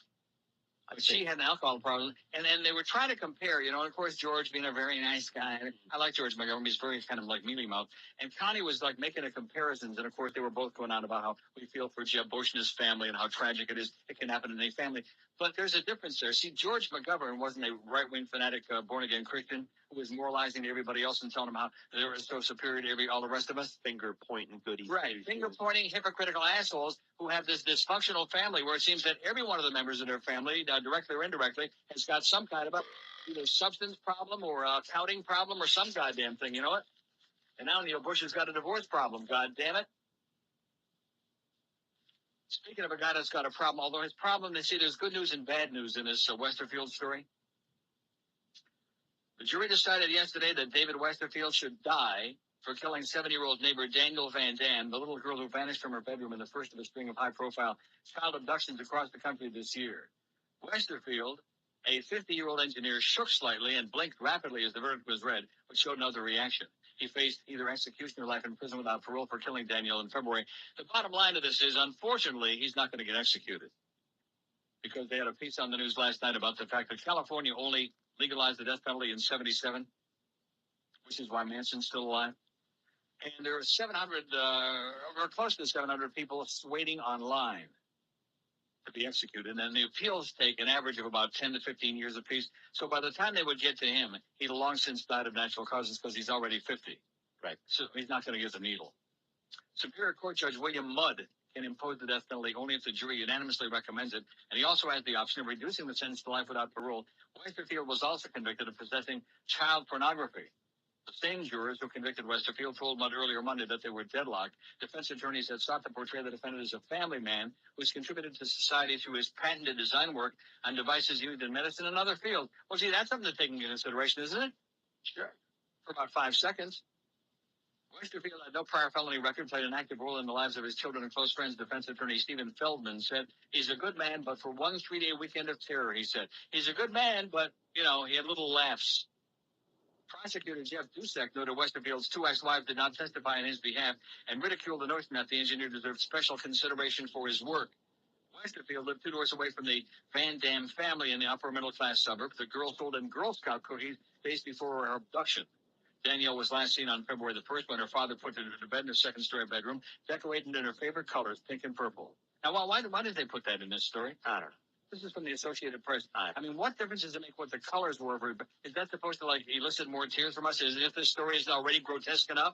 Speaker 1: She had an alcohol problem, and then they were trying to compare, and of course, George being a very nice guy. I like George McGovern. He's very kind of like mealy-mouthed. And Connie was like making a comparisons, and of course, they were both going on about how we feel for Jeb Bush and his family and how tragic it is it can happen in a family. But there's a difference there. See, George McGovern wasn't a right-wing fanatic, born-again Christian who was moralizing to everybody else and telling them how they were so superior to all the rest of us.
Speaker 7: Finger-pointing goodies.
Speaker 1: Right. Finger-pointing, hypocritical assholes who have this dysfunctional family where it seems that every one of the members of their family, directly or indirectly, has got some kind of a either substance problem or a counting problem or some goddamn thing. You know what? And now Neil Bush has got a divorce problem. God damn it. Speaking of a guy that's got a problem, although his problem, they see there's good news and bad news in this Westerfield story. The jury decided yesterday that David Westerfield should die for killing 70-year-old neighbor Daniel Van Dam, the little girl who vanished from her bedroom in the first of a string of high-profile child abductions across the country this year. Westerfield, a 50-year-old engineer, shook slightly and blinked rapidly as the verdict was read, but showed no other reaction. He faced either execution or life in prison without parole for killing Daniel in February. The bottom line of this is, unfortunately, he's not going to get executed. Because they had a piece on the news last night about the fact that California only legalized the death penalty in 1977, which is why Manson's still alive. And there are 700, or close to 700 people waiting online to be executed. And the appeals take an average of about 10 to 15 years apiece. So by the time they would get to him, he'd long since died of natural causes because he's already 50.
Speaker 7: Right.
Speaker 1: So he's not going to get the needle. Superior Court Judge William Mudd can impose the death penalty only if the jury unanimously recommends it. And he also has the option of reducing the sentence to life without parole. Westerfield was also convicted of possessing child pornography. The same jurors who convicted Westerfield told Mudd earlier Monday that they were deadlocked. Defense attorneys had sought to portray the defendant as a family man who's contributed to society through his patented design work on devices used in medicine and other fields. Well, gee, that's something to take into consideration, isn't it? Sure. For about 5 seconds. Westerfield had no prior felony record, played an active role in the lives of his children and close friends. Defense attorney Stephen Feldman said, he's a good man, but for one 3-day weekend of terror, he said. He's a good man, but, he had little laughs. Prosecutor Jeff Dusek noted Westerfield's 2 ex-wives did not testify on his behalf and ridiculed the notion that the engineer deserved special consideration for his work. Westerfield lived 2 doors away from the Van Dam family in the upper middle-class suburb. The girl sold him Girl Scout cookies days before her abduction. Danielle was last seen on February the 1st when her father put her to bed in her second-story bedroom, decorated in her favorite colors, pink and purple. Now, why did they put that in this story? I don't know. This is from the Associated Press. I mean, what difference does it make what the colors were? Is that supposed to, elicit more tears from us? As if this story is already grotesque enough?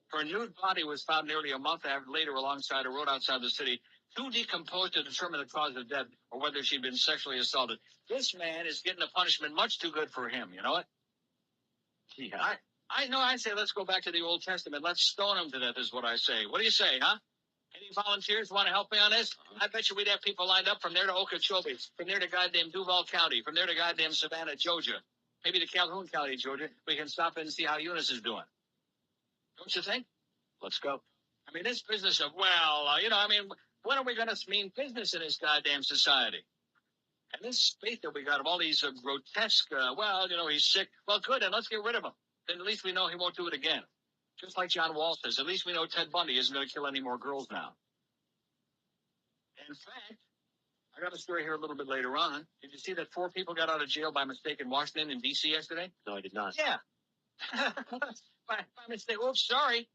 Speaker 1: Her nude body was found nearly a month later alongside a road outside the city, too decomposed to determine the cause of death or whether she'd been sexually assaulted. This man is getting a punishment much too good for him. You know what? Yeah. I know. I say let's go back to the Old Testament. Let's stone him to death is what I say. What do you say, huh? Any volunteers want to help me on this? I bet you we'd have people lined up from there to Okeechobee, from there to goddamn Duval County, from there to goddamn Savannah, Georgia, maybe to Calhoun County, Georgia. We can stop in and see how Eunice is doing. Don't you think? Let's go. I mean, this business of, when are we going to mean business in this goddamn society? And this faith that we got of all these grotesque, he's sick. Well, good, and let's get rid of him. Then at least we know he won't do it again. Just like John Wall says, at least we know Ted Bundy isn't going to kill any more girls now. In fact, I got a story here a little bit later on. Did you see that 4 people got out of jail by mistake in Washington and D.C. yesterday?
Speaker 7: No, I did not.
Speaker 1: Yeah. by mistake. Oops, sorry.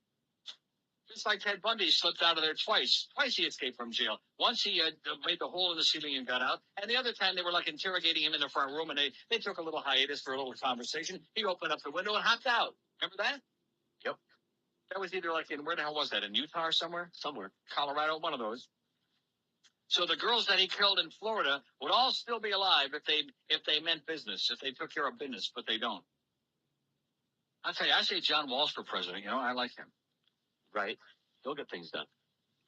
Speaker 1: Just like Ted Bundy slipped out of there twice. Twice he escaped from jail. Once he made the hole in the ceiling and got out. And the other time they were interrogating him in the front room and they took a little hiatus for a little conversation. He opened up the window and hopped out. Remember that?
Speaker 7: Yep.
Speaker 1: That was either where the hell was that? In Utah or somewhere?
Speaker 7: Somewhere.
Speaker 1: Colorado, one of those. So the girls that he killed in Florida would all still be alive if they meant business, if they took care of business, but they don't. I'll tell you, I say John Walsh for president. I like him.
Speaker 7: Right. He'll get things done.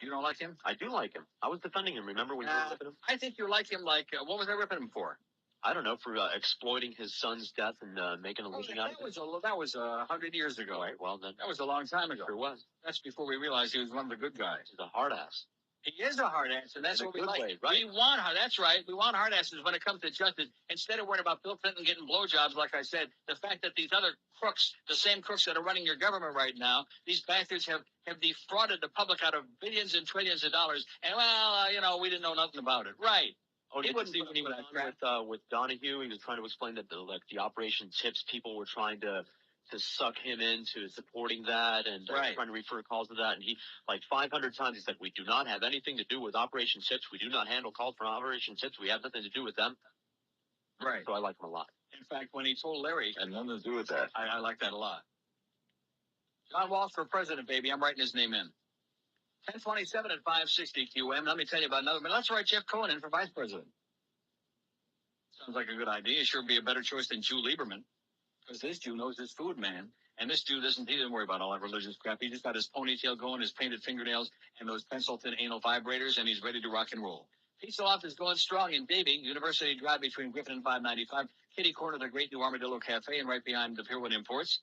Speaker 1: You don't like him?
Speaker 7: I do like him. I was defending him. Remember when you were ripping him?
Speaker 1: I think you like him what was I ripping him for?
Speaker 7: I don't know, for exploiting his son's death and making a living out of it.
Speaker 1: That was 100 years ago.
Speaker 7: Right. Well, then
Speaker 1: That was a long time ago.
Speaker 7: sure was.
Speaker 1: That's before we realized he was one of the good guys.
Speaker 7: He's a hard ass.
Speaker 1: He is a hard ass, and that's
Speaker 7: In a
Speaker 1: what we
Speaker 7: good
Speaker 1: like.
Speaker 7: way, right.
Speaker 1: We want hard. That's right. We want hard asses when it comes to justice. Instead of worrying about Bill Clinton getting blowjobs, like I said, the fact that these other crooks, the same crooks that are running your government right now, these bastards have defrauded the public out of billions and trillions of dollars. And we didn't know nothing about it. Right.
Speaker 7: Oh,
Speaker 1: He
Speaker 7: did
Speaker 1: wouldn't
Speaker 7: you
Speaker 1: do
Speaker 7: see
Speaker 1: any of
Speaker 7: what
Speaker 1: that
Speaker 7: went
Speaker 1: crap.
Speaker 7: on with Donahue? He was trying to explain that the Operation Tips people were trying to suck him into supporting that and
Speaker 1: Right.
Speaker 7: trying to refer calls to that. And he, like 500 times, he said, we do not have anything to do with Operation Tips. We do not handle calls from Operation Tips. We have nothing to do with them.
Speaker 1: Right.
Speaker 7: So I like him a lot.
Speaker 1: In fact, when he told Larry,
Speaker 2: And nothing to do with that.
Speaker 1: I like that a lot. John Walsh for president, baby. I'm writing his name in. 1027 at 560 QM. Let me tell you about another. But let's write Jeff Cohen in for vice president. Sounds like a good idea. Sure be a better choice than Jew Lieberman. Because this Jew knows his food, man. And this Jew he didn't worry about all that religious crap. He just got his ponytail going, his painted fingernails, and those pencil-thin anal vibrators, and he's ready to rock and roll. Pizza Loft is going strong in Davie, University Drive between Griffin and 595. Kitty corner, the great new Armadillo Cafe, and right behind the Pierwood Imports.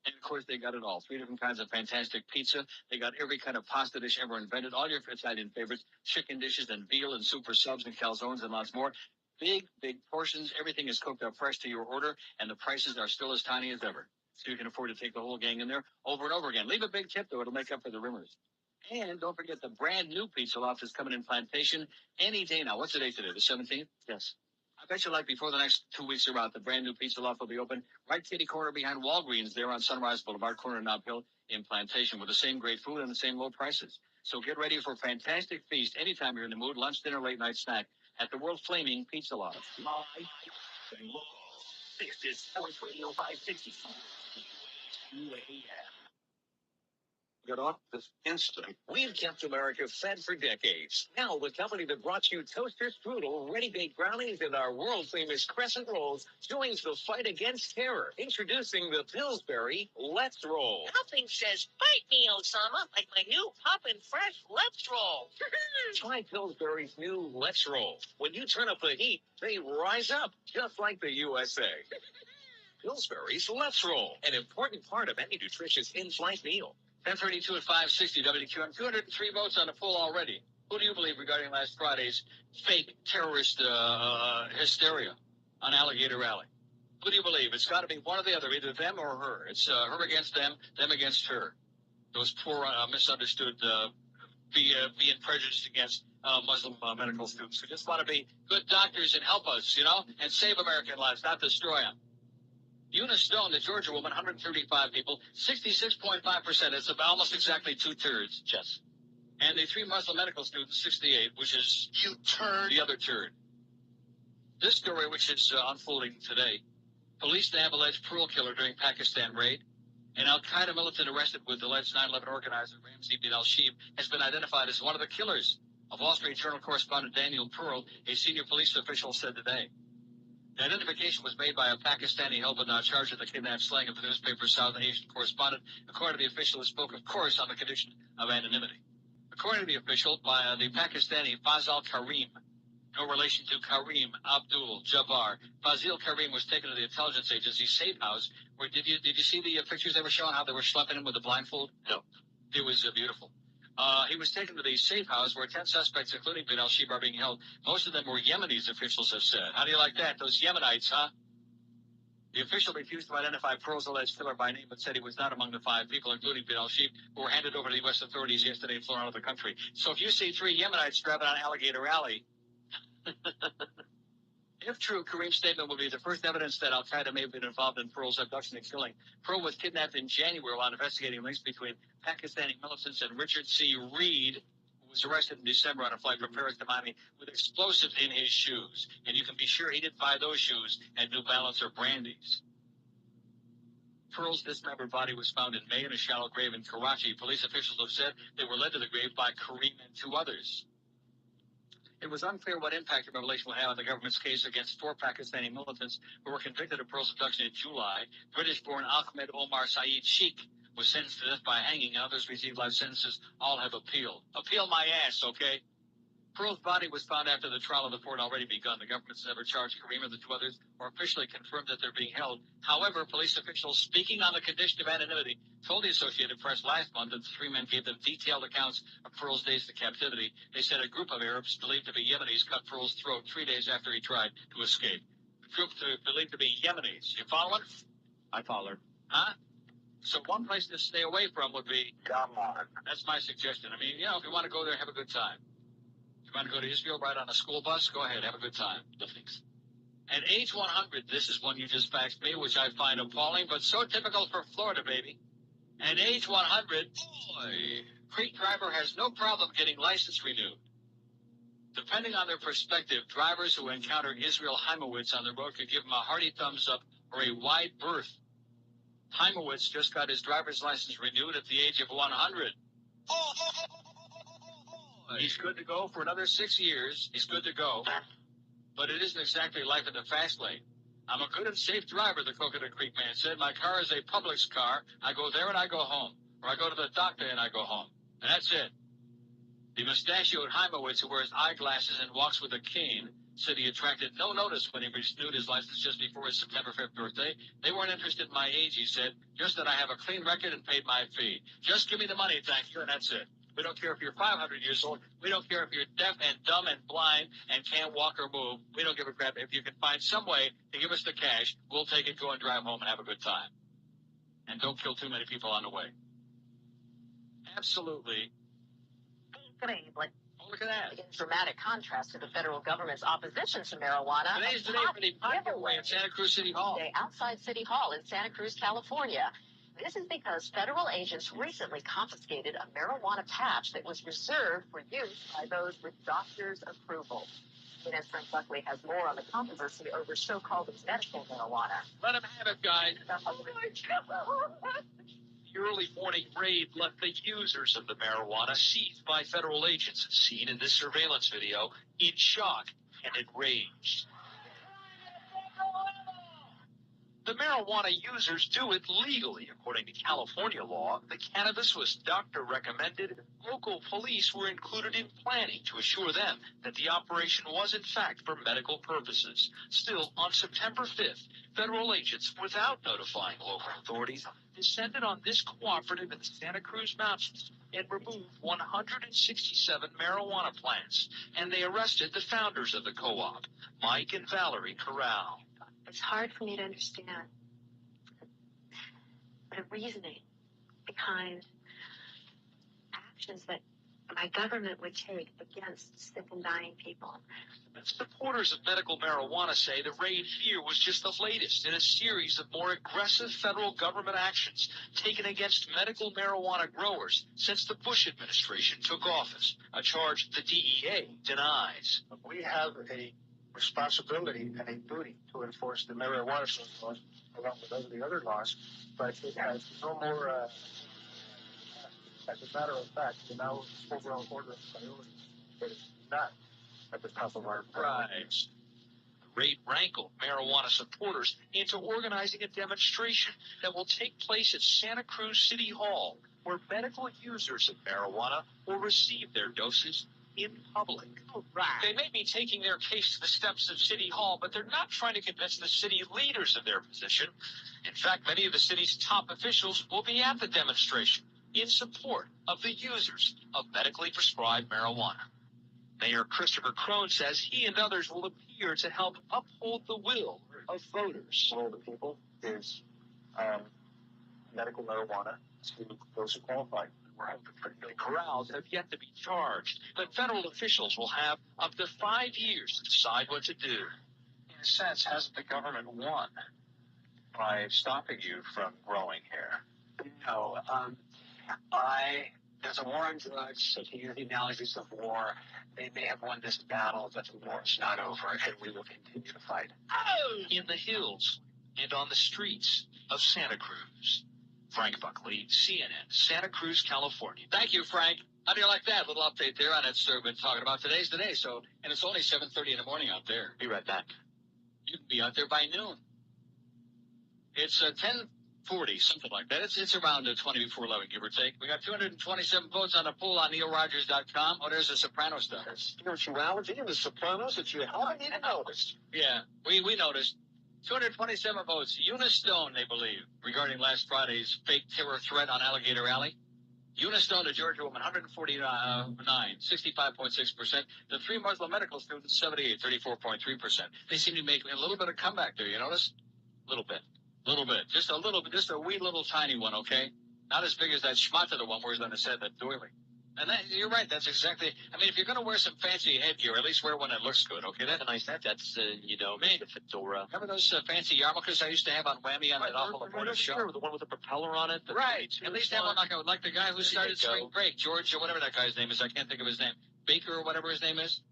Speaker 1: And, of course, they got it all. 3 different kinds of fantastic pizza. They got every kind of pasta dish ever invented. All your Italian favorites, chicken dishes and veal and super subs and calzones and lots more. Big, big portions. Everything is cooked up fresh to your order, and the prices are still as tiny as ever. So you can afford to take the whole gang in there over and over again. Leave a big tip, though. It'll make up for the rimmers. And don't forget the brand new Pizza Loft is coming in Plantation any day now. What's the date today? The 17th?
Speaker 7: Yes.
Speaker 1: I bet you before the next 2 weeks are out, the brand new Pizza Loft will be open right kitty corner behind Walgreens there on Sunrise Boulevard, corner of Nob Hill in Plantation with the same great food and the same low prices. So get ready for a fantastic feast anytime you're in the mood, lunch, dinner, late night snack at the world flaming Pizza Loft.
Speaker 3: This is Sports Radio 560.
Speaker 2: Get off this instant.
Speaker 3: We've kept America fed for decades. Now, the company that brought you toaster strudel, ready-baked brownies, and our world-famous crescent rolls joins the fight against terror. Introducing the Pillsbury Let's Roll.
Speaker 8: Nothing says bite me, Osama, like my new poppin' fresh Let's Roll.
Speaker 3: Try Pillsbury's new Let's Roll. When you turn up the heat, they rise up, just like the USA. Pillsbury's Let's Roll, an important part of any nutritious in-flight meal.
Speaker 1: 1032 at 560 WQM. 203 votes on the poll already. Who do you believe regarding last Friday's fake terrorist hysteria on Alligator Alley? Who do you believe? It's got to be one or the other, either them or her. It's her against them against her. Those poor misunderstood being prejudiced against Muslim medical students who just want to be good doctors and help us, and save American lives, not destroy them. Eunice Stone, the Georgia woman, 135 people, 66.5%. It's about almost exactly 2/3.
Speaker 7: Yes.
Speaker 1: And the 3 Muslim medical students, 68, which is the other turd. This story, which is unfolding today, police have alleged Pearl killer during Pakistan raid. An Al-Qaeda militant arrested with alleged 9/11 organizer Ramzi bin al-Shib has been identified as one of the killers. A Wall Street Journal correspondent Daniel Pearl, a senior police official, said today. The identification was made by a Pakistani held but not charged with the kidnapped slaying of the newspaper's South Asian correspondent, according to the official who spoke, of course, on the condition of anonymity. According to the official, by the Pakistani Fazal Karim, no relation to Karim Abdul Jabbar. Fazil Karim was taken to the intelligence agency safe house. Where did you see the pictures they were showing, how they were schlepping him with a blindfold?
Speaker 7: No.
Speaker 1: It was beautiful. He was taken to the safe house where 10 suspects, including bin al-Shib, are being held. Most of them were Yemenis, officials have said. How do you like that? Those Yemenites, huh? The official refused to identify Pearl's alleged killer by name, but said he was not among the 5 people, including bin al-Shib, who were handed over to U.S. authorities yesterday and flown out of the country. So if you see 3 Yemenites driving on Alligator Alley, if true, Kareem's statement will be the first evidence that Al-Qaeda may have been involved in Pearl's abduction and killing. Pearl was kidnapped in January while investigating links between Pakistani militants and Richard C. Reed, who was arrested in December on a flight from Paris to Miami with explosives in his shoes. And you can be sure he didn't buy those shoes at New Balance or Brandy's. Pearl's dismembered body was found in May in a shallow grave in Karachi. Police officials have said they were led to the grave by Kareem and 2 others. It was unclear what impact the revelation would have on the government's case against 4 Pakistani militants who were convicted of Pearl's abduction in July. British-born Ahmed Omar Saeed Sheikh was sentenced to death by hanging, and others received life sentences. All have appealed. Appeal my ass, okay? Pearl's body was found after the trial of the Ford already begun. The government's never charged Kareem or the two others or officially confirmed that they're being held. However, police officials speaking on the condition of anonymity told the Associated Press last month that the three men gave them detailed accounts of Pearl's days to captivity. They said a group of Arabs believed to be Yemenis cut Pearl's throat 3 days after he tried to escape. The group believed to be Yemenis. You following?
Speaker 7: I followed.
Speaker 1: Huh? So one place to stay away from would be
Speaker 5: Daman.
Speaker 1: That's my suggestion. I mean, if you want to go there, have a good time. If you want to go to Israel, ride on a school bus, go ahead, have a good time. At age 100, this is one you just faxed me, which I find appalling, but so typical for Florida, baby. At age 100, boy, Creek driver has no problem getting license renewed. Depending on their perspective, drivers who encounter Israel Heimowitz on the road could give him a hearty thumbs up or a wide berth. Heimowitz just got his driver's license renewed at the age of 100. He's good to go for another 6 years. He's good to go. But it isn't exactly life in the fast lane. I'm a good and safe driver, the Coconut Creek man said. My car is a Publix car. I go there and I go home. Or I go to the doctor and I go home. And that's it. The mustachioed Heimowitz, who wears eyeglasses and walks with a cane, said he attracted no notice when he renewed his license just before his September 5th birthday. They weren't interested in my age, he said. Just that I have a clean record and paid my fee. Just give me the money, thank you, and that's it. We don't care if you're 500 years old. We don't care if you're deaf and dumb and blind and can't walk or move. We don't give a crap. If you can find some way to give us the cash, we'll take it, go and drive home and have a good time. And don't kill too many people on the way. Absolutely.
Speaker 9: Incredibly.
Speaker 1: Oh, look at that.
Speaker 9: In dramatic contrast to the federal government's opposition to marijuana.
Speaker 1: Today's the day for the pocket way in Santa Cruz City Hall.
Speaker 9: Today outside City Hall in Santa Cruz, California. This is because federal agents recently confiscated a marijuana patch that was reserved for use by those with doctor's approval. Dennis Frank Buckley has more on the controversy over so-called medical marijuana.
Speaker 1: Let him have it, guys.
Speaker 9: Oh my God.
Speaker 3: The early morning raid left the users of the marijuana seized by federal agents, seen in this surveillance video, in shock and enraged. The marijuana users do it legally. According to California law, the cannabis was doctor-recommended. Local police were included in planning to assure them that the operation was, in fact, for medical purposes. Still, on September 5th, federal agents, without notifying local authorities, descended on this cooperative in the Santa Cruz Mountains and removed 167 marijuana plants. And they arrested the founders of the co-op, Mike and Valerie Corral.
Speaker 10: It's hard for me to understand the reasoning behind actions that my government would take against sick and dying people.
Speaker 3: Supporters of medical marijuana say the raid here was just the latest in a series of more aggressive federal government actions taken against medical marijuana growers since the Bush administration took office, a charge the DEA denies.
Speaker 5: We have a responsibility and a duty to enforce the marijuana laws along with the other laws, but it has no more, as a matter of fact, in our overall order of priorities, it is not at the top of our priorities.
Speaker 3: The raid rankled marijuana supporters into organizing a demonstration that will take place at Santa Cruz City Hall, where medical users of marijuana will receive their doses in public. They may be taking their case to the steps of City Hall, but they're not trying to convince the city leaders of their position. In fact, many of the city's top officials will be at the demonstration in support of the users of medically prescribed marijuana. Mayor Christopher Crone says he and others will appear to help uphold the will of voters.
Speaker 5: The will of the people is medical marijuana to those who qualify.
Speaker 3: The corrals have yet to be charged, but federal officials will have up to 5 years to decide what to do.
Speaker 5: In a sense, hasn't the government won by stopping you from growing here?
Speaker 11: No. There's a war on drugs, so to use the analogies of war, they may have won this battle, but the war is not over, and we will continue to fight.
Speaker 3: In the hills and on the streets of Santa Cruz. Frank Buckley, CNN, Santa Cruz, California.
Speaker 1: Thank you, Frank. How do you like that little update there on that story we've been talking about? Today's the day, so, and it's only 7:30 in the morning out there.
Speaker 7: Be right back.
Speaker 1: You can be out there by noon. It's 10 40, something like that. It's around 20 before 11, give or take. We got 227 votes on the poll on neilrogers.com. Oh, there's a soprano star.
Speaker 3: Spirituality and the Sopranos that you haven't even noticed.
Speaker 1: Yeah, we noticed. 227 votes. Eunice Stone, they believe, regarding last Friday's fake terror threat on Alligator Alley. Eunice Stone, the Georgia woman, 149, 65.6%. The three Muslim medical students, 78, 34.3%. They seem to be making a little bit of comeback there, you notice? A little bit. Just a little bit. Just a wee little tiny one, okay? Not as big as that schmata one where he's on the set, that doily. And that, you're right, that's exactly, I mean, if you're going to wear some fancy headgear, at least wear one that looks good, okay? That's nice. That's the fedora. Remember those fancy yarmulkes I used to have on Whammy on that awful morning show?
Speaker 7: Sure, the one with the propeller on it.
Speaker 1: Right. At least have one like the guy who started Spring Break, George, or whatever that guy's name is. I can't think of his name. Baker or whatever his name is.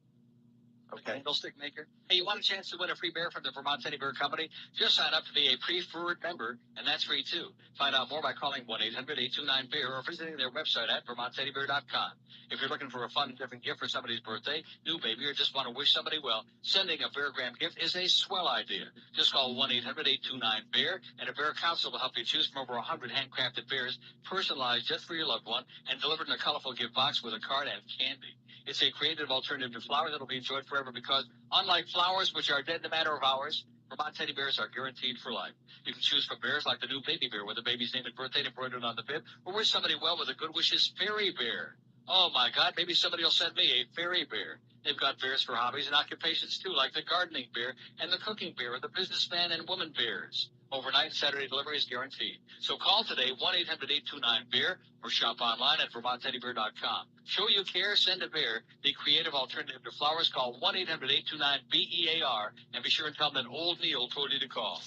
Speaker 1: Okay. Candlestick maker. Hey, you want a chance to win a free bear from the Vermont Teddy Bear Company? Just sign up to be a preferred member, and that's free too. Find out more by calling 1-800-829-BEAR or visiting their website at vermontteddybear.com. If you're looking for a fun, different gift for somebody's birthday, new baby, or just want to wish somebody well, sending a Beargram gift is a swell idea. Just call 1-800-829-BEAR, and a Bear Council will help you choose from over 100 handcrafted bears, personalized just for your loved one, and delivered in a colorful gift box with a card and candy. It's a creative alternative to flowers that will be enjoyed forever because, unlike flowers, which are dead in a matter of hours, Vermont teddy bears are guaranteed for life. You can choose from bears like the new baby bear with the baby's name and birthday embroidered on the bib, or wish somebody well with a good wishes fairy bear. Oh, my God, maybe somebody will send me a fairy bear. They've got bears for hobbies and occupations, too, like the gardening bear and the cooking bear, or the businessman and woman bears. Overnight Saturday delivery is guaranteed. So call today, 1-800-829-BEAR, or shop online at vermontteddybear.com. Show you care, send a bear. The creative alternative to flowers. Call 1-800-829-BEAR, and be sure and tell them that old Neil told you to call.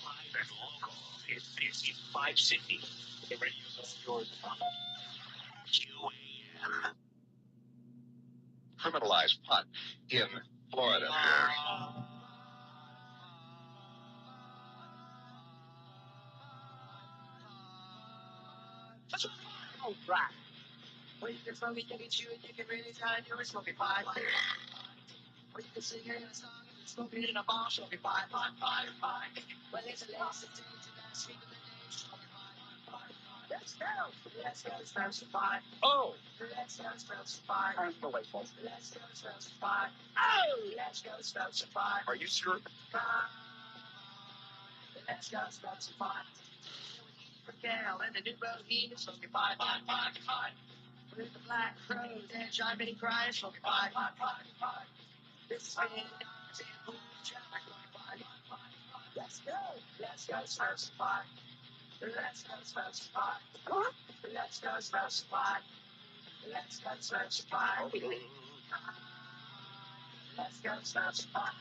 Speaker 6: Live and local. It's 560. Get ready to use yours. QAM.
Speaker 3: Criminalized pot in Florida.
Speaker 11: Oh, right. Well, you can smoke it, you can chew it, you can really try to do it, smoke it fine. Or you can sing it in a song, and smoke it in a bar, smoke it fine. Well, it's a lesson to last week of the day, smoke it fine. Let's go, smoke some fine.
Speaker 3: Oh!
Speaker 11: Let's go, smoke some fine.
Speaker 3: I'm delightful.
Speaker 11: Let's go, smoke some fine. Oh! Let's go, smoke some fine.
Speaker 3: Are you sure?
Speaker 11: Let's go, smoke some fine. For Gal and the new Bohemian, smoking fine. With the black crows and Jiminy crying, smoking fine. This is me, let's go, smoke some fine. Let's go, smoke some fine. Let's go, smoke some fine. Let's go, smoke some fine. Let's go, smoke some fine.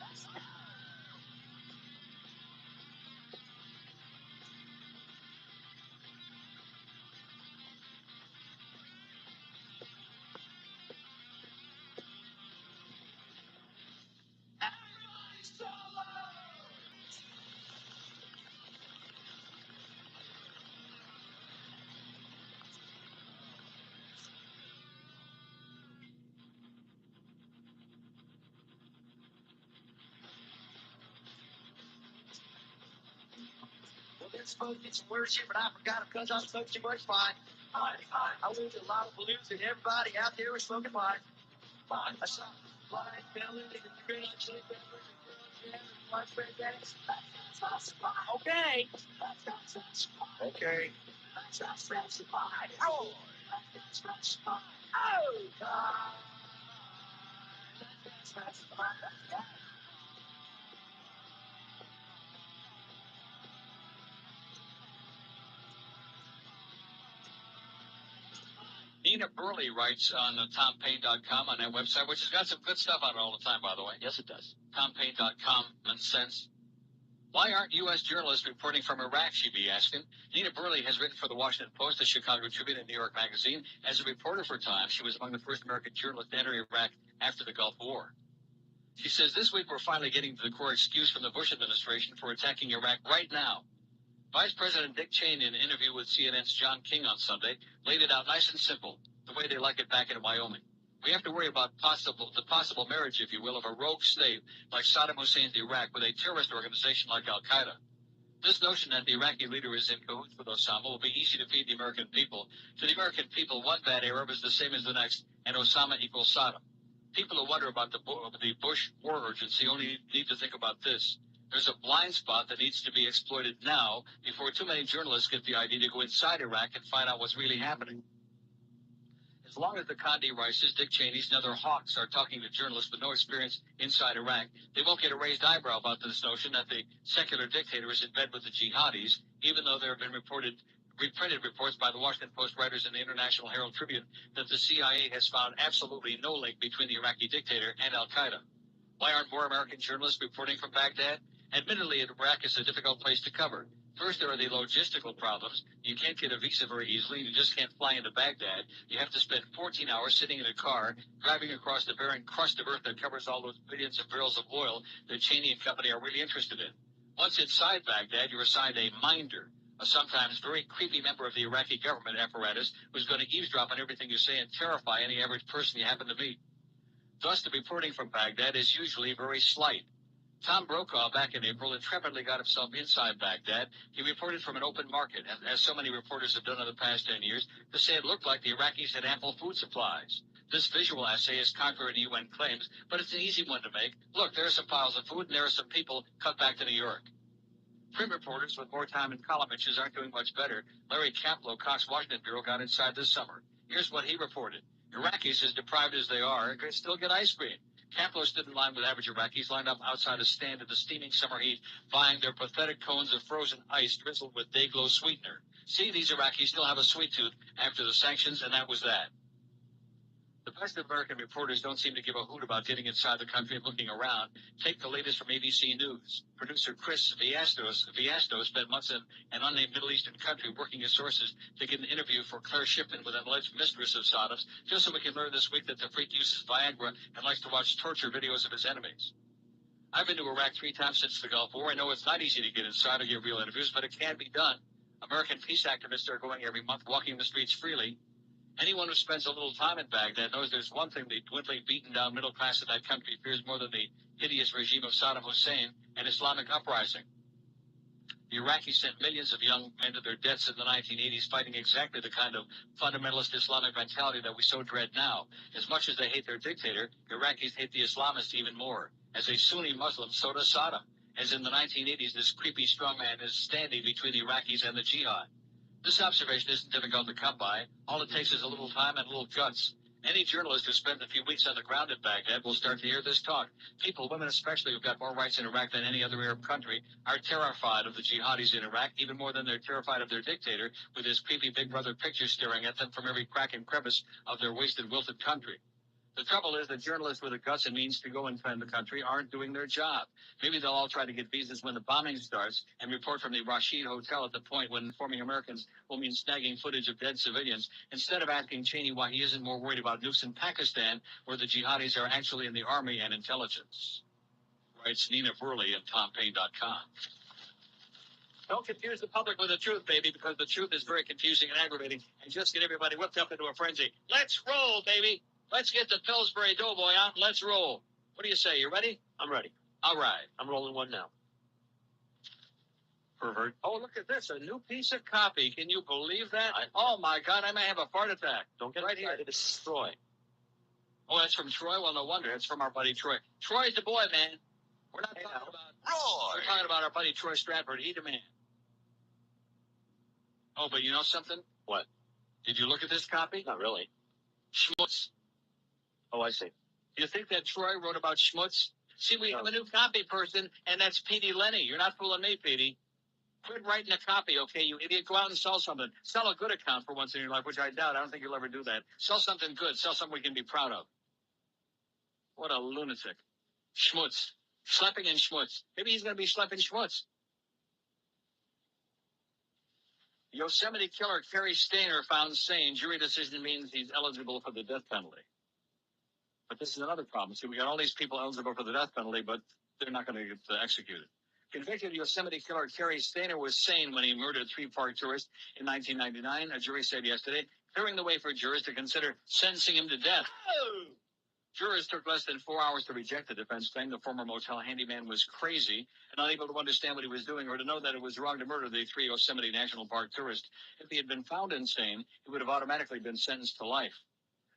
Speaker 11: Supposed to get some words here, but I forgot because I smoked too much fine. I lose a lot of balloons, and everybody out there was smoking fine. I saw fine fellas, and you're going to actually okay.
Speaker 3: Okay.
Speaker 11: Oh, God.
Speaker 1: Nina Burley writes on TomPayne.com on that website, which has got some good stuff on it all the time, by the way.
Speaker 7: Yes, it does.
Speaker 1: TomPayne.com, nonsense. Why aren't U.S. journalists reporting from Iraq, she'd be asking. Nina Burley has written for the Washington Post, the Chicago Tribune, and New York Magazine. As a reporter for Time, she was among the first American journalists to enter Iraq after the Gulf War. She says, this week we're finally getting to the core excuse from the Bush administration for attacking Iraq right now. Vice President Dick Cheney, in an interview with CNN's John King on Sunday, laid it out nice and simple, the way they like it back in Wyoming. We have to worry about the possible marriage, if you will, of a rogue state like Saddam Hussein's Iraq with a terrorist organization like Al-Qaeda. This notion that the Iraqi leader is in cahoots with Osama will be easy to feed the American people. To the American people, one bad Arab is the same as the next, and Osama equals Saddam. People who wonder about the Bush war urgency only need to think about this. There's a blind spot that needs to be exploited now before too many journalists get the idea to go inside Iraq and find out what's really happening. As long as the Condi Rices, Dick Cheneys, and other hawks are talking to journalists with no experience inside Iraq, they won't get a raised eyebrow about this notion that the secular dictator is in bed with the jihadis, even though there have been reprinted reports by the Washington Post writers and the International Herald Tribune that the CIA has found absolutely no link between the Iraqi dictator and al-Qaeda. Why aren't more American journalists reporting from Baghdad? Admittedly, Iraq is a difficult place to cover. First, there are the logistical problems. You can't get a visa very easily. You just can't fly into Baghdad. You have to spend 14 hours sitting in a car, driving across the barren crust of earth that covers all those billions of barrels of oil that Cheney and company are really interested in. Once inside Baghdad, you're assigned a minder, a sometimes very creepy member of the Iraqi government apparatus who's going to eavesdrop on everything you say and terrify any average person you happen to meet. Thus, the reporting from Baghdad is usually very slight. Tom Brokaw, back in April, intrepidly got himself inside Baghdad. He reported from an open market, as so many reporters have done in the past 10 years, to say it looked like the Iraqis had ample food supplies. This visual essay is contrary to UN claims, but it's an easy one to make. Look, there are some piles of food, and there are some people cut back to New York. Print reporters with more time and column inches aren't doing much better. Larry Kaplow, Cox Washington Bureau, got inside this summer. Here's what he reported. Iraqis, as deprived as they are, can still get ice cream. Kaplow stood in line with average Iraqis lined up outside a stand in the steaming summer heat, buying their pathetic cones of frozen ice drizzled with Day-Glo sweetener. See, these Iraqis still have a sweet tooth after the sanctions, and that was that. The best American reporters don't seem to give a hoot about getting inside the country and looking around. Take the latest from ABC News. Producer Chris Viasto spent months in an unnamed Middle Eastern country working his sources to get an interview for Claire Shipman with an alleged mistress of Saddam's, just so we can learn this week that the freak uses Viagra and likes to watch torture videos of his enemies. I've been to Iraq 3 times since the Gulf War. I know it's not easy to get inside or get real interviews, but it can be done. American peace activists are going every month, walking the streets freely. Anyone who spends a little time in Baghdad knows there's one thing the dwindling, beaten-down middle class of that country fears more than the hideous regime of Saddam Hussein, an Islamic uprising. The Iraqis sent millions of young men to their deaths in the 1980s, fighting exactly the kind of fundamentalist Islamic mentality that we so dread now. As much as they hate their dictator, Iraqis hate the Islamists even more. As a Sunni Muslim, so does Saddam. As in the 1980s, this creepy strongman is standing between the Iraqis and the jihad. This observation isn't difficult to come by. All it takes is a little time and a little guts. Any journalist who spent a few weeks on the ground in Baghdad will start to hear this talk. People, women especially, who've got more rights in Iraq than any other Arab country, are terrified of the jihadis in Iraq, even more than they're terrified of their dictator, with his creepy Big Brother picture staring at them from every crack and crevice of their wasted, wilted country. The trouble is that journalists with the guts and means to go and defend the country aren't doing their job. Maybe they'll all try to get visas when the bombing starts and report from the Rashid Hotel at the point when informing Americans will mean snagging footage of dead civilians, instead of asking Cheney why he isn't more worried about nukes in Pakistan, where the jihadis are actually in the army and intelligence. Writes Nina Burley at TomPayne.com. Don't confuse the public with the truth, baby, because the truth is very confusing and aggravating, and just get everybody whipped up into a frenzy. Let's roll, baby. Let's get the Pillsbury Doughboy on. Let's roll. What do you say? You ready?
Speaker 7: I'm ready.
Speaker 1: All right.
Speaker 7: I'm rolling one now.
Speaker 1: Pervert. Oh, look at this. A new piece of copy. Can you believe that? Oh, my God. I may have a heart attack.
Speaker 7: Don't get
Speaker 1: right
Speaker 7: excited.
Speaker 1: Here.
Speaker 7: This is Troy.
Speaker 1: Oh, that's from Troy? Well, no wonder. It's from our buddy Troy. Troy's the boy, man. We're not talking about Roy. We're talking about our buddy Troy Stratford. He's the man. Oh, but you know something?
Speaker 7: What?
Speaker 1: Did you look at this copy?
Speaker 7: Not really.
Speaker 1: Schmutz.
Speaker 7: Oh, I see.
Speaker 1: You think that Troy wrote about schmutz? See, we have a new copy person, and that's Petey Lenny. You're not fooling me, Petey. Quit writing a copy, okay, you idiot. Go out and sell something. Sell a good account for once in your life, which I doubt. I don't think you'll ever do that. Sell something good. Sell something we can be proud of. What a lunatic. Schmutz. Schlepping and schmutz. Maybe he's going to be schlepping schmutz. Yosemite killer Kerry Stainer found sane. Jury decision means he's eligible for the death penalty. But this is another problem. See, we got all these people eligible for the death penalty, but they're not going to get executed. Convicted Yosemite killer Kerry Stainer was sane when he murdered 3 park tourists in 1999, a jury said yesterday, clearing the way for jurors to consider sentencing him to death.
Speaker 5: Oh!
Speaker 1: Jurors took less than 4 hours to reject the defense claim the former motel handyman was crazy and unable to understand what he was doing or to know that it was wrong to murder the 3 Yosemite National Park tourist. If he had been found insane, he would have automatically been sentenced to life.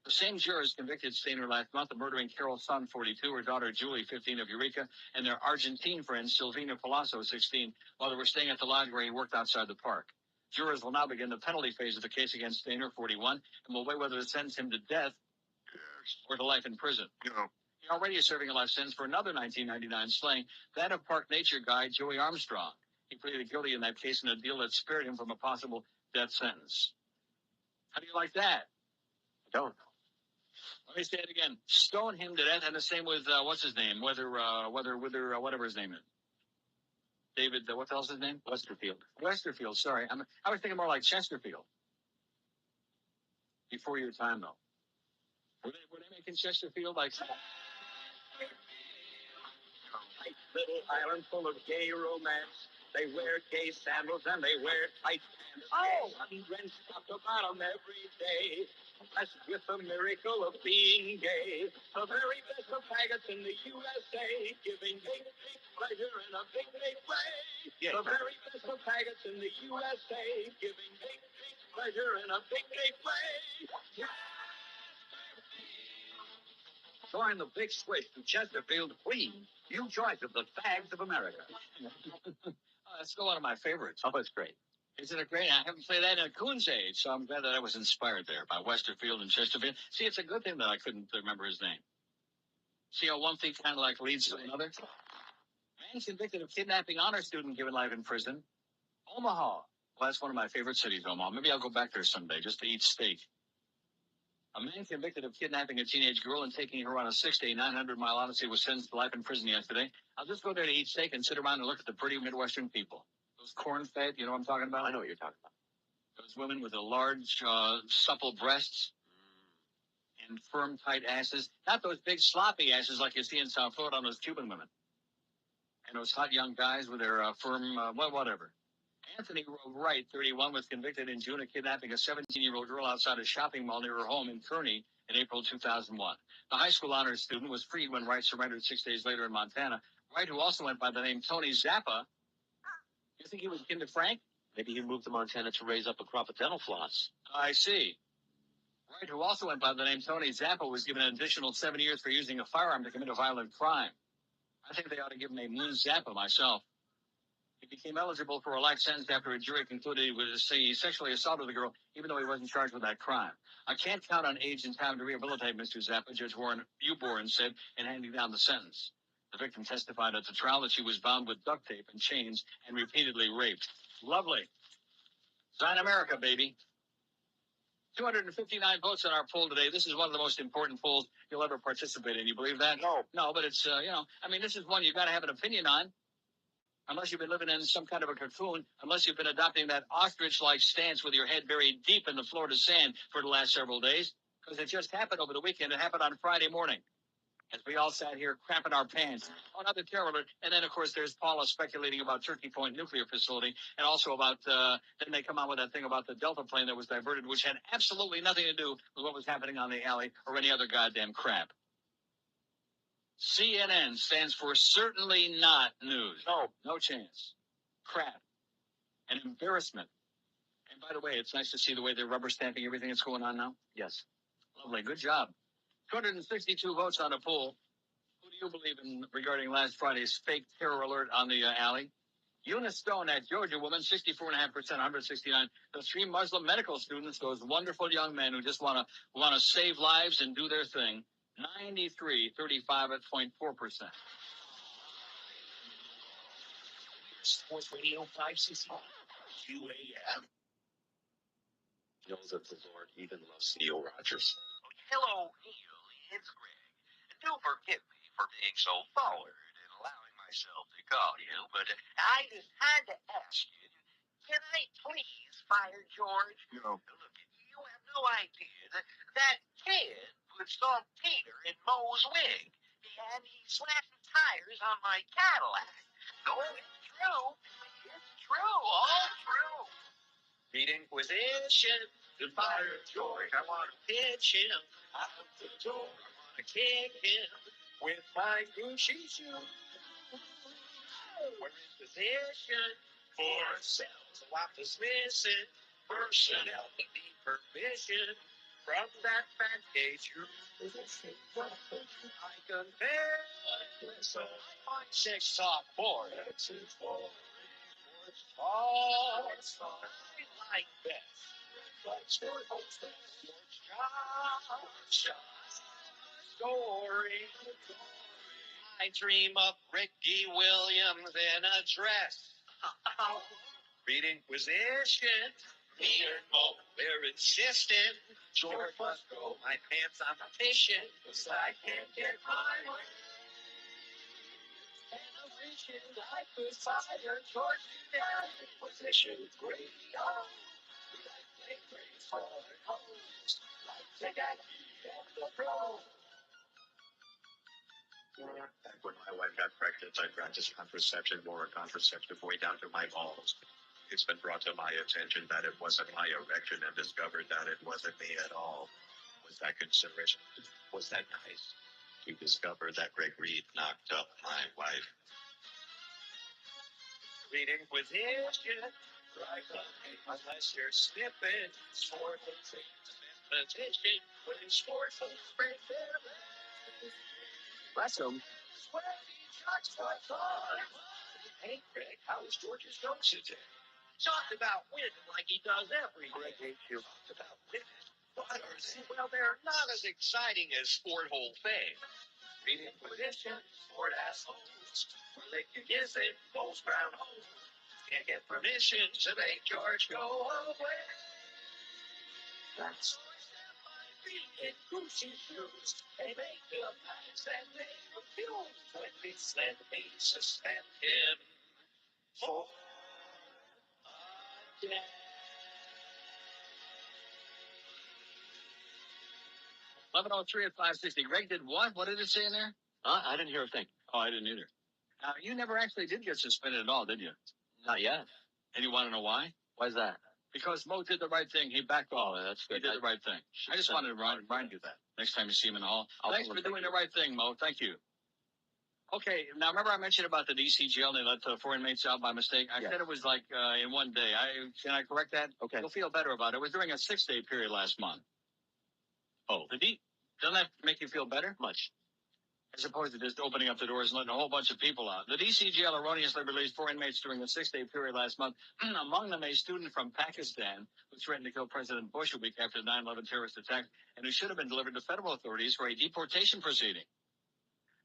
Speaker 1: The same jurors convicted Stainer last month of murdering Carol's son, 42, her daughter Julie, 15, of Eureka, and their Argentine friend Silvina Palazzo, 16, while they were staying at the lodge where he worked outside the park. Jurors will now begin the penalty phase of the case against Stainer, 41, and will weigh whether to sentence him to death or to life in prison.
Speaker 2: No.
Speaker 1: He already is serving a life sentence for another 1999 slaying, that of park nature guide Joey Armstrong. He pleaded guilty in that case in a deal that spared him from a possible death sentence. How do you like that?
Speaker 7: I don't.
Speaker 1: Let me say it again. Stone him to death, and the same with what's his name? Whatever his name is. David. What the hell's his name?
Speaker 7: Westerfield.
Speaker 1: Westerfield. Sorry, I was thinking more like Chesterfield. Before your time, though. Were they making Chesterfield like?
Speaker 5: Little island full of gay romance. They wear gay sandals and they wear tight pants. Oh! Rent top to bottom every day. Blessed with the miracle of being gay. The very best of faggots in the USA. Giving big, big pleasure in a big, big way.
Speaker 1: Yeah.
Speaker 5: The very best of faggots in the USA. Giving big, big pleasure in a big, big way. Join the big switch to Chesterfield Queen. New choice of the fags of America.
Speaker 1: That's still one of my favorites.
Speaker 7: Oh, it's great.
Speaker 1: Isn't it great? I haven't played that in a coon's age, so I'm glad that I was inspired there by Westerfield and Chesterfield. See, it's a good thing that I couldn't remember his name. See how one thing kind of like leads to another? Man convicted of kidnapping honor student given life in prison. Omaha. Well, that's one of my favorite cities, Omaha. Maybe I'll go back there someday just to eat steak. A man convicted of kidnapping a teenage girl and taking her on a 6-day, 900-mile odyssey was sentenced to life in prison yesterday. I'll just go there to eat steak and sit around and look at the pretty Midwestern people. Those corn-fed, you know what I'm talking about?
Speaker 7: I know what you're talking about.
Speaker 1: Those women with the large, supple breasts and firm, tight asses. Not those big, sloppy asses like you see in South Florida on those Cuban women. And those hot young guys with their firm, whatever. Anthony Wright, 31, was convicted in June of kidnapping a 17-year-old girl outside a shopping mall near her home in Kearney in April 2001. The high school honors student was freed when Wright surrendered 6 days later in Montana. Wright, who also went by the name Tony Zappa, you think he was kin to Frank?
Speaker 7: Maybe he moved to Montana to raise up a crop of dental floss.
Speaker 1: I see. Wright, who also went by the name Tony Zappa, was given an additional 7 years for using a firearm to commit a violent crime. I think they ought to give him a Moon Zappa myself. He became eligible for a life sentence after a jury concluded he sexually assaulted the girl, even though he wasn't charged with that crime. I can't count on age and time to rehabilitate Mr. Zappa, Judge Warren Uborn said in handing down the sentence. The victim testified at the trial that she was bound with duct tape and chains and repeatedly raped. Lovely. Sign America, baby. 259 votes on our poll today. This is one of the most important polls you'll ever participate in. You believe that? No, but it's, this is one you've got to have an opinion on. Unless you've been living in some kind of a cocoon, unless you've been adopting that ostrich-like stance with your head buried deep in the Florida sand for the last several days, because it just happened over the weekend. It happened on Friday morning, as we all sat here cramping our pants. Oh, another terror alert. And then, of course, there's Paula speculating about Turkey Point nuclear facility, and also about, then they come out with that thing about the Delta plane that was diverted, which had absolutely nothing to do with what was happening on the alley or any other goddamn crap. CNN stands for certainly not news. No chance. Crap. An embarrassment. And by the way, it's nice to see the way they're rubber stamping everything that's going on now.
Speaker 7: Yes.
Speaker 1: Lovely. Good job. 262 votes on the poll. Who do you believe in regarding last Friday's fake terror alert on the alley? Eunice Stone, that Georgia woman, 64.5%, 169. The 3 Muslim medical students, those wonderful young men who just want to save lives and do their thing. 93, 35.4%.
Speaker 6: Sports Radio 560 QAM.
Speaker 7: Knows that the Lord even loves Neil Rogers.
Speaker 12: Hello, Neil. It's Greg. Do forgive me for being so forward and allowing myself to call you, but I just had to ask you, can I please fire George?
Speaker 2: No.
Speaker 12: Look, you have no idea that kid put saltpeter in Moe's wig, and he slashed the tires on my Cadillac. No, it's true. It's true. All true.
Speaker 6: The Inquisition to fire George. I want to pitch him out the door.
Speaker 3: gonna kick him with my Gucci shoes. We're in position for ourselves. So I'm dismissing personnel. We need permission from that fat cage. I confess, so my sex talk more. It's all like best. Story. I dream of Ricky Williams in a dress. Reading Inquisition. Me and Mo, they're insistent. George must go. My pants on the patient. Cause I can't get my way. And I'm wishing I could fire George down. Inquisition great. Like great for hoes. Like the guy and the pro. Back when my wife got pregnant, I practiced contraception, wore a contraceptive way down to my balls. It's been brought to my attention that it wasn't my erection and discovered that it wasn't me at all. Was that considerate? Was that nice? To discover that Greg Reed knocked up my wife. Reading with his shit, right? Unless you're snipping, sport position when sports spread their bless him. Sweaty shots for fun. Hey, Greg, how was George's notes today? Talked about winning like he does every Greg hates you. Talked about winning. But well, they're not as exciting as Sport Hall Fame. Reading position, sport assholes. Where they can kiss it, those brown holes. Can't get permission to make George go away. That's in Gucci shoes. They make the pants and they refuse when we let me suspend him for a day. 11:03 at 560. Greg did what? What did it say in there?
Speaker 7: I didn't hear a thing.
Speaker 3: Oh, I didn't either. You never actually did get suspended at all, did you?
Speaker 7: Not yet.
Speaker 3: And you want to know why?
Speaker 7: Why is that?
Speaker 3: Because Mo did the right thing. He backed off.
Speaker 7: Oh, that's
Speaker 3: He
Speaker 7: good.
Speaker 3: did the right thing. I just wanted to remind you that next time you see him in the hall. Thanks for doing the right thing, Mo. Thank you. Okay, now remember I mentioned about the DC jail. They let the 4 inmates out by mistake. I said it was like in one day. Can I correct that?
Speaker 7: Okay.
Speaker 3: You'll feel better about it. It was during a 6-day period last month. Oh, doesn't that make you feel better?
Speaker 7: Much.
Speaker 3: As opposed to just opening up the doors and letting a whole bunch of people out. The D.C. jail erroneously released 4 inmates during the 6-day period last month. Among them, a student from Pakistan who threatened to kill President Bush a week after the 9/11 terrorist attack and who should have been delivered to federal authorities for a deportation proceeding.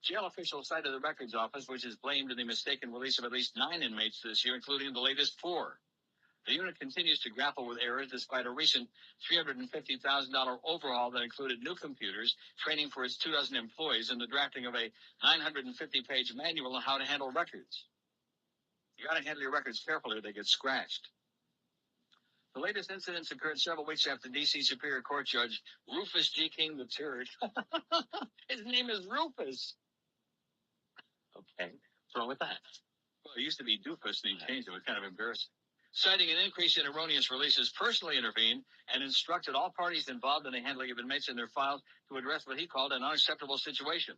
Speaker 3: Jail officials cited the records office, which is blamed in the mistaken release of at least 9 inmates this year, including the latest 4. The unit continues to grapple with errors despite a recent $350,000 overhaul that included new computers, training for its 2 dozen employees, and the drafting of a 950-page manual on how to handle records. You got to handle your records carefully or they get scratched. The latest incidents occurred several weeks after D.C. Superior Court Judge Rufus G. King III. His name is Rufus.
Speaker 7: Okay. What's wrong with that?
Speaker 3: Well, it used to be Doofus, and he changed it. It was kind of embarrassing. Citing an increase in erroneous releases, personally intervened and instructed all parties involved in the handling of inmates in their files to address what he called an unacceptable situation.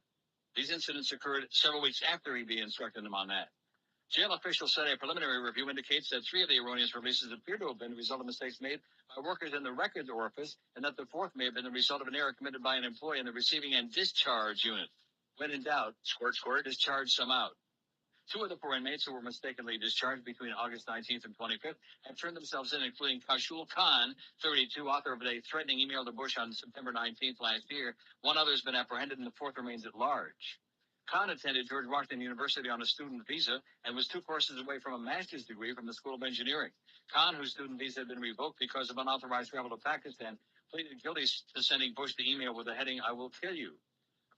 Speaker 3: These incidents occurred several weeks after he instructed them on that. Jail officials said a preliminary review indicates that 3 of the erroneous releases appear to have been the result of mistakes made by workers in the records office, and that the 4th may have been the result of an error committed by an employee in the receiving and discharge unit. When in doubt, squirt, discharge some out. 2 of the 4 inmates who were mistakenly discharged between August 19th and 25th have turned themselves in, including Kashul Khan, 32, author of a threatening email to Bush on September 19th last year. 1 other has been apprehended, and the 4th remains at large. Khan attended George Washington University on a student visa and was 2 courses away from a master's degree from the School of Engineering. Khan, whose student visa had been revoked because of unauthorized travel to Pakistan, pleaded guilty to sending Bush the email with the heading, "I will kill you."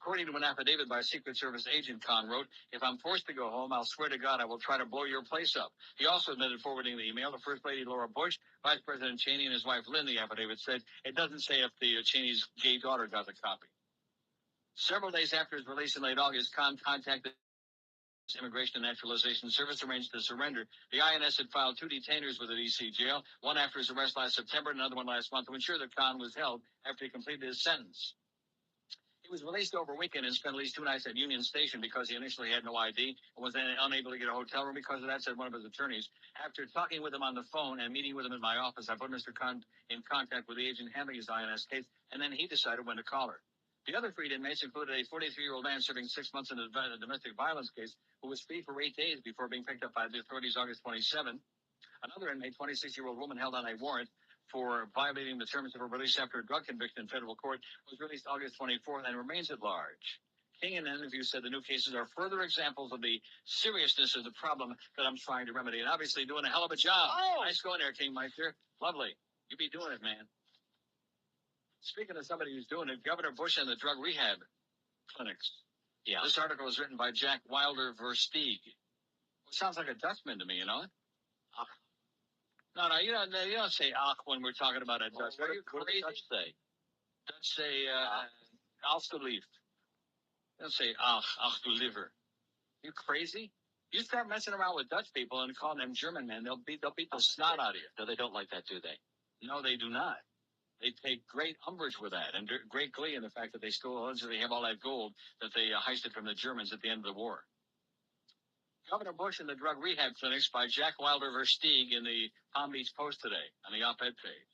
Speaker 3: According to an affidavit by a Secret Service agent, Khan wrote, "If I'm forced to go home, I'll swear to God I will try to blow your place up." He also admitted forwarding the email to First Lady Laura Bush, Vice President Cheney, and his wife Lynn. The affidavit said it doesn't say if the Cheney's gay daughter got the copy. Several days after his release in late August, Khan contacted the Immigration and Naturalization Service, arranged to surrender. The INS had filed 2 detainers with the D.C. jail, one after his arrest last September and another one last month, to ensure that Khan was held after he completed his sentence. He
Speaker 1: was released over a weekend and spent at least 2 nights at Union Station because he initially had no ID and was then unable to get a hotel room because of that, said one of his attorneys. After talking with him on the phone and meeting with him in my office, I put Mr. in contact with the agent handling his INS case, and then he decided when to call her. The other freed inmates included a 43-year-old man serving 6 months in a domestic violence case who was free for 8 days before being picked up by the authorities August 27. Another inmate, 26-year-old woman held on a warrant for violating the terms of her release after a drug conviction in federal court, was released August 24th and remains at large. King, in an interview, said the new cases are further examples of the seriousness of the problem that I'm trying to remedy, and obviously doing a hell of a job.
Speaker 5: Oh.
Speaker 1: Nice going there, King Meister. Lovely. You be doing it, man. Speaking of somebody who's doing it, Governor Bush and the drug rehab clinics.
Speaker 7: Yeah.
Speaker 1: This article was written by Jack Wilder Versteeg. It sounds like a Dutchman to me, you know? No, you don't say ach when we're talking about a Dutch. Are you
Speaker 7: What do
Speaker 1: crazy?
Speaker 7: the Dutch say?
Speaker 1: Dutch say alsjeblieft. They don't say ach du liver. You crazy? You start messing around with Dutch people and calling them German men, they'll beat the snot out of you.
Speaker 7: No, they don't like that, do they?
Speaker 1: No, they do not. They take great umbrage with that and great glee in the fact that they still allegedly have all that gold that they heisted from the Germans at the end of the war. Governor Bush and the drug rehab clinics by Jack Wilder Versteeg in the Palm Beach Post today on the op-ed page.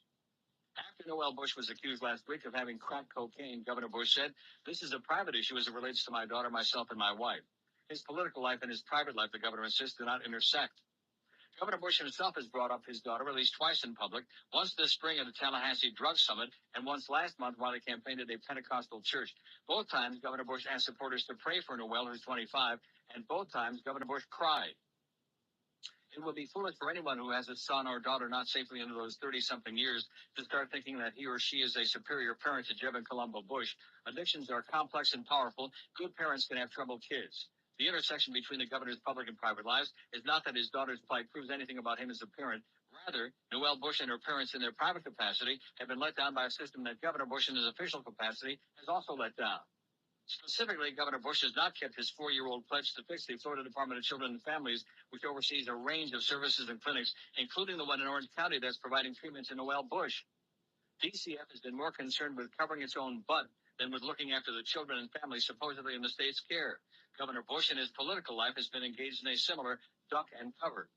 Speaker 1: After Noel Bush was accused last week of having crack cocaine, Governor Bush said, "This is a private issue as it relates to my daughter, myself, and my wife. His political life and his private life," the governor insists, "do not intersect." Governor Bush himself has brought up his daughter at least twice in public, once this spring at the Tallahassee Drug Summit and once last month while he campaigned at a Pentecostal church. Both times, Governor Bush asked supporters to pray for Noel, who's 25, and both times, Governor Bush cried. It would be foolish for anyone who has a son or daughter not safely into those 30-something years to start thinking that he or she is a superior parent to Jeb and Columbo Bush. Addictions are complex and powerful. Good parents can have troubled kids. The intersection between the governor's public and private lives is not that his daughter's plight proves anything about him as a parent. Rather, Noel Bush and her parents in their private capacity have been let down by a system that Governor Bush in his official capacity has also let down. Specifically, Governor Bush has not kept his 4-year-old pledge to fix the Florida Department of Children and Families, which oversees a range of services and clinics, including the one in Orange County that's providing treatment to Noel Bush. DCF has been more concerned with covering its own butt than with looking after the children and families supposedly in the state's care. Governor Bush in his political life has been engaged in a similar duck and cover.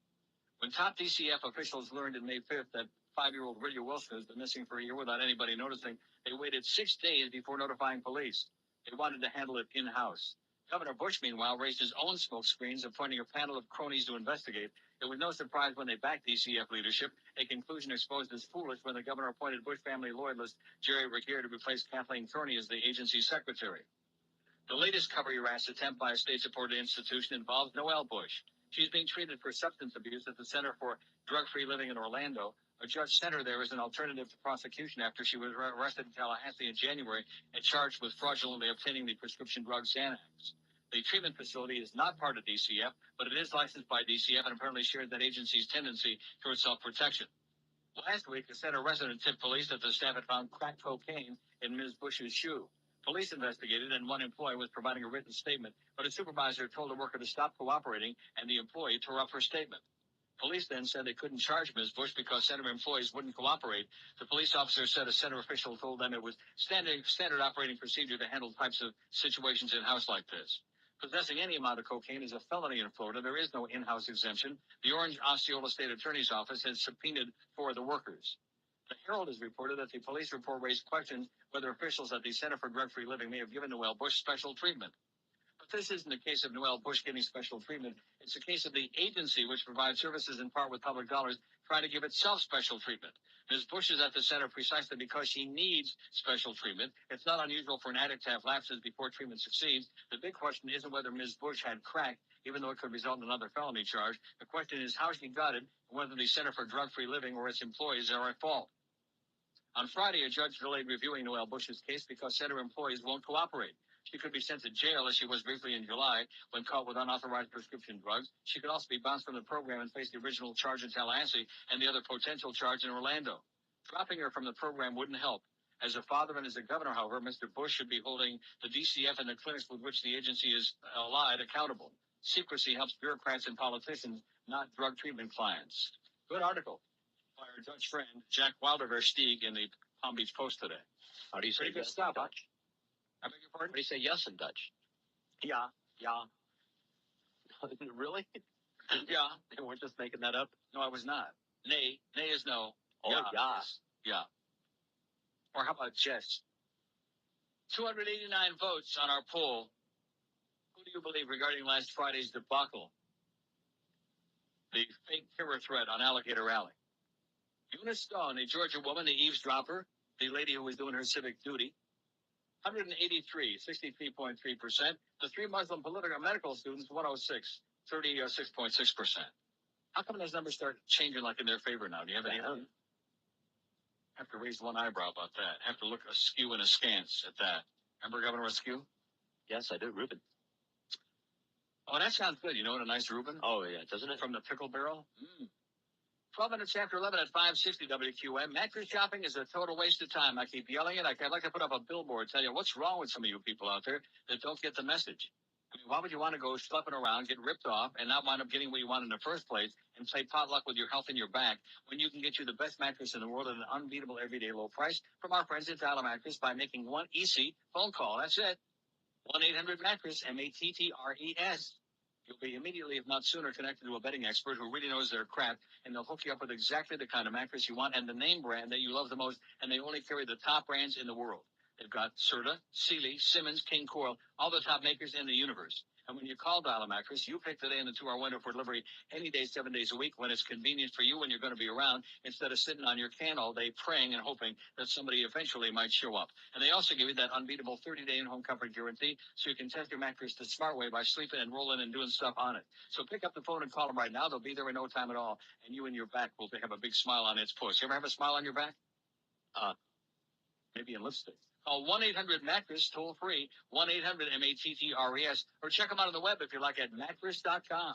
Speaker 1: When top DCF officials learned in May 5th that 5-year-old Lydia Wilson has been missing for a year without anybody noticing, they waited 6 days before notifying police. They wanted to handle it in-house. Governor Bush, meanwhile, raised his own smoke screens, appointing a panel of cronies to investigate. It was no surprise when they backed DCF leadership, a conclusion exposed as foolish when the governor appointed Bush family loyalist Jerry Regier to replace Kathleen Kearney as the agency's secretary. The latest cover-your-ass attempt by a state-supported institution involves Noel Bush. She's being treated for substance abuse at the Center for Drug-Free Living in Orlando. A judge sent her there as an alternative to prosecution after she was arrested in Tallahassee in January and charged with fraudulently obtaining the prescription drug Xanax. The treatment facility is not part of DCF, but it is licensed by DCF and apparently shares that agency's tendency towards self-protection. Last week, a center resident tipped police that the staff had found crack cocaine in Ms. Bush's shoe. Police investigated, and one employee was providing a written statement, but a supervisor told a worker to stop cooperating, and the employee tore up her statement. Police then said they couldn't charge Ms. Bush because center employees wouldn't cooperate. The police officer said a center official told them it was standard operating procedure to handle types of situations in-house like this. Possessing any amount of cocaine is a felony in Florida. There is no in-house exemption. The Orange Osceola State Attorney's Office has subpoenaed 4 of the workers. The Herald has reported that the police report raised questions whether officials at the Center for Drug-Free Living may have given Noel Bush special treatment. But this isn't a case of Noel Bush getting special treatment. It's a case of the agency, which provides services in part with public dollars, trying to give itself special treatment. Ms. Bush is at the center precisely because she needs special treatment. It's not unusual for an addict to have lapses before treatment succeeds. The big question isn't whether Ms. Bush had crack, even though it could result in another felony charge. The question is how she got it, and whether the Center for Drug-Free Living or its employees are at fault. On Friday, a judge delayed reviewing Noel Bush's case because center employees won't cooperate. She could be sent to jail, as she was briefly in July, when caught with unauthorized prescription drugs. She could also be bounced from the program and face the original charge in Tallahassee and the other potential charge in Orlando. Dropping her from the program wouldn't help. As a father and as a governor, however, Mr. Bush should be holding the DCF and the clinics with which the agency is allied accountable. Secrecy helps bureaucrats and politicians, not drug treatment clients. Good article by our Dutch friend, Jack Wilder Versteeg, in the Palm Beach Post today.
Speaker 7: How do you say
Speaker 1: Pretty good
Speaker 7: that?
Speaker 1: stuff, huh? I beg your pardon?
Speaker 7: What do you say yes in Dutch?
Speaker 1: Yeah.
Speaker 7: Really?
Speaker 1: Yeah.
Speaker 7: And we're just making that up?
Speaker 1: No, I was not. Nay. Nay is no.
Speaker 7: Oh, yeah.
Speaker 1: is yeah. Or how about yes? 289 votes on our poll. Who do you believe regarding last Friday's debacle? The fake terror threat on Alligator Alley. Eunice Stone, the Georgia woman, the eavesdropper, the lady who was doing her civic duty. 183, 63.3%. The three Muslim political medical students, 106, 36.6%. How come those numbers start changing like in their favor now? Do you have any idea? Have to raise one eyebrow about that. Have to look askew and askance at that. Remember Governor Askew?
Speaker 7: Yes, I do, Reuben.
Speaker 1: Oh, that sounds good. You know what a nice Reuben?
Speaker 7: Oh, yeah, doesn't it?
Speaker 1: From the pickle barrel? 12 minutes after 11 at 560 WQM. Mattress shopping is a total waste of time. I keep yelling it. I'd like to put up a billboard, tell you what's wrong with some of you people out there that don't get the message. I mean, why would you want to go schlepping around, get ripped off, and not wind up getting what you want in the first place and play potluck with your health and your back when you can get you the best mattress in the world at an unbeatable everyday low price from our friends at Dollar Mattress by making one easy phone call. That's it. 1-800-MATTRESS, MATTRES. You'll be immediately, if not sooner, connected to a bedding expert who really knows their crap, and they'll hook you up with exactly the kind of mattress you want and the name brand that you love the most, and they only carry the top brands in the world. They've got Serta, Sealy, Simmons, King Coil, all the top makers in the universe. And when you call Dollar Mattress, you pick the day in the 2-hour window for delivery any day, 7 days a week when it's convenient for you when you're going to be around instead of sitting on your can all day praying and hoping that somebody eventually might show up. And they also give you that unbeatable 30-day in-home comfort guarantee so you can test your mattress the smart way by sleeping and rolling and doing stuff on it. So pick up the phone and call them right now. They'll be there in no time at all. And you and your back will have a big smile on its puss. You ever have a smile on your back? Maybe in lipstick. Call 1-800-MATTRESS, toll free, 1-800-MATTRES, or check them out on the web if you like at mattress.com.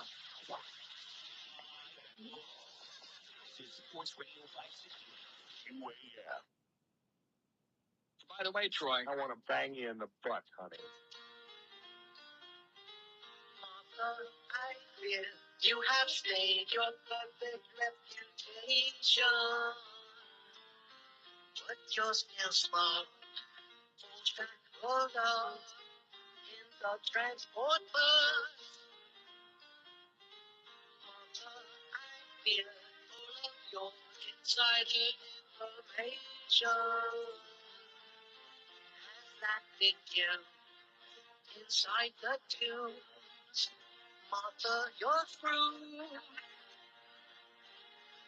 Speaker 5: This is Sports Radio 560. UAM.
Speaker 1: By the way, Troy,
Speaker 5: I want to bang you in the butt, honey.
Speaker 12: Mother, I fear you have stayed your perfect reputation. But you're still smart. Full stack hold out in the transport bus. Mother, I fear all of your insider information has landed you inside the tubes. Mother, you're through.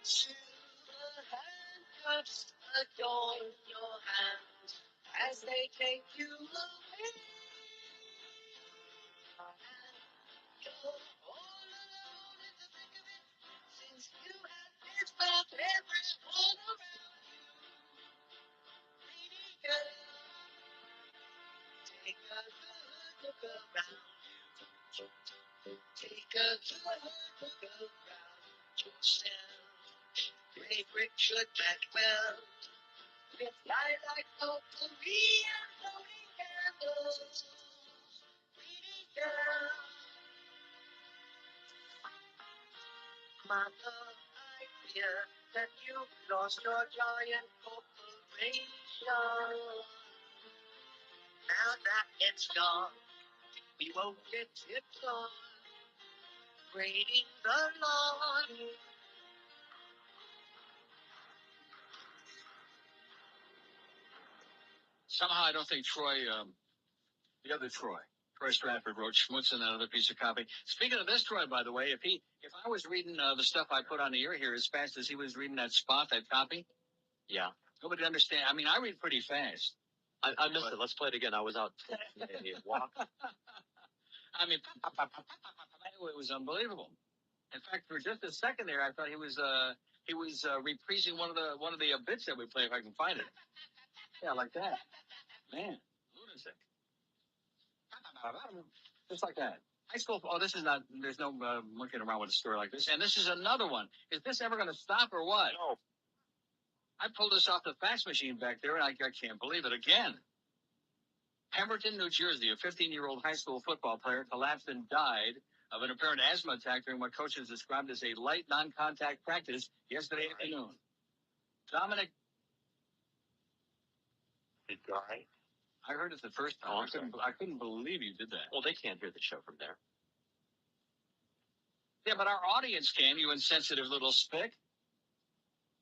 Speaker 12: Silver handcuffs adorn your hands as they take you away. And you're all alone in the thick of it since you have pissed off everyone around you. Pretty girl, take a good look around you. Take a good look around yourself. Great Richard Blackwell with lilac potpourri and floating candles. Pretty girl, Mother, I fear that you've lost your giant corporation. Now that it's gone, we won't get tipped on grading the lawn.
Speaker 1: somehow I don't think Troy, the other Troy Stratford wrote schmutz in that other piece of copy. Speaking of this Troy, by the way, if I was reading the stuff I put on the air here as fast as he was reading that copy,
Speaker 7: Yeah.
Speaker 1: nobody understand. I mean, I read pretty fast.
Speaker 7: I missed it. Let's play it again. I was out taking a walk.
Speaker 1: I mean, it was unbelievable. In fact, for just a second there, I thought he was reprising one of the bits that we play if I can find it. Yeah, like that. Man, lunatic. Just like that. High school. Oh, this is not. There's no monkeying around with a story like this. And this is another one. Is this ever going to stop or what?
Speaker 5: No.
Speaker 1: I pulled this off the fax machine back there, and I can't believe it again. Pemberton, New Jersey, a 15-year-old high school football player collapsed and died of an apparent asthma attack during what coaches described as a light non-contact practice yesterday afternoon. Dominic.
Speaker 5: He died?
Speaker 1: I heard it the first time.
Speaker 7: Oh,
Speaker 1: I couldn't believe you did that.
Speaker 7: Well, they can't hear the show from there.
Speaker 1: Yeah, but our audience can, you insensitive little spick.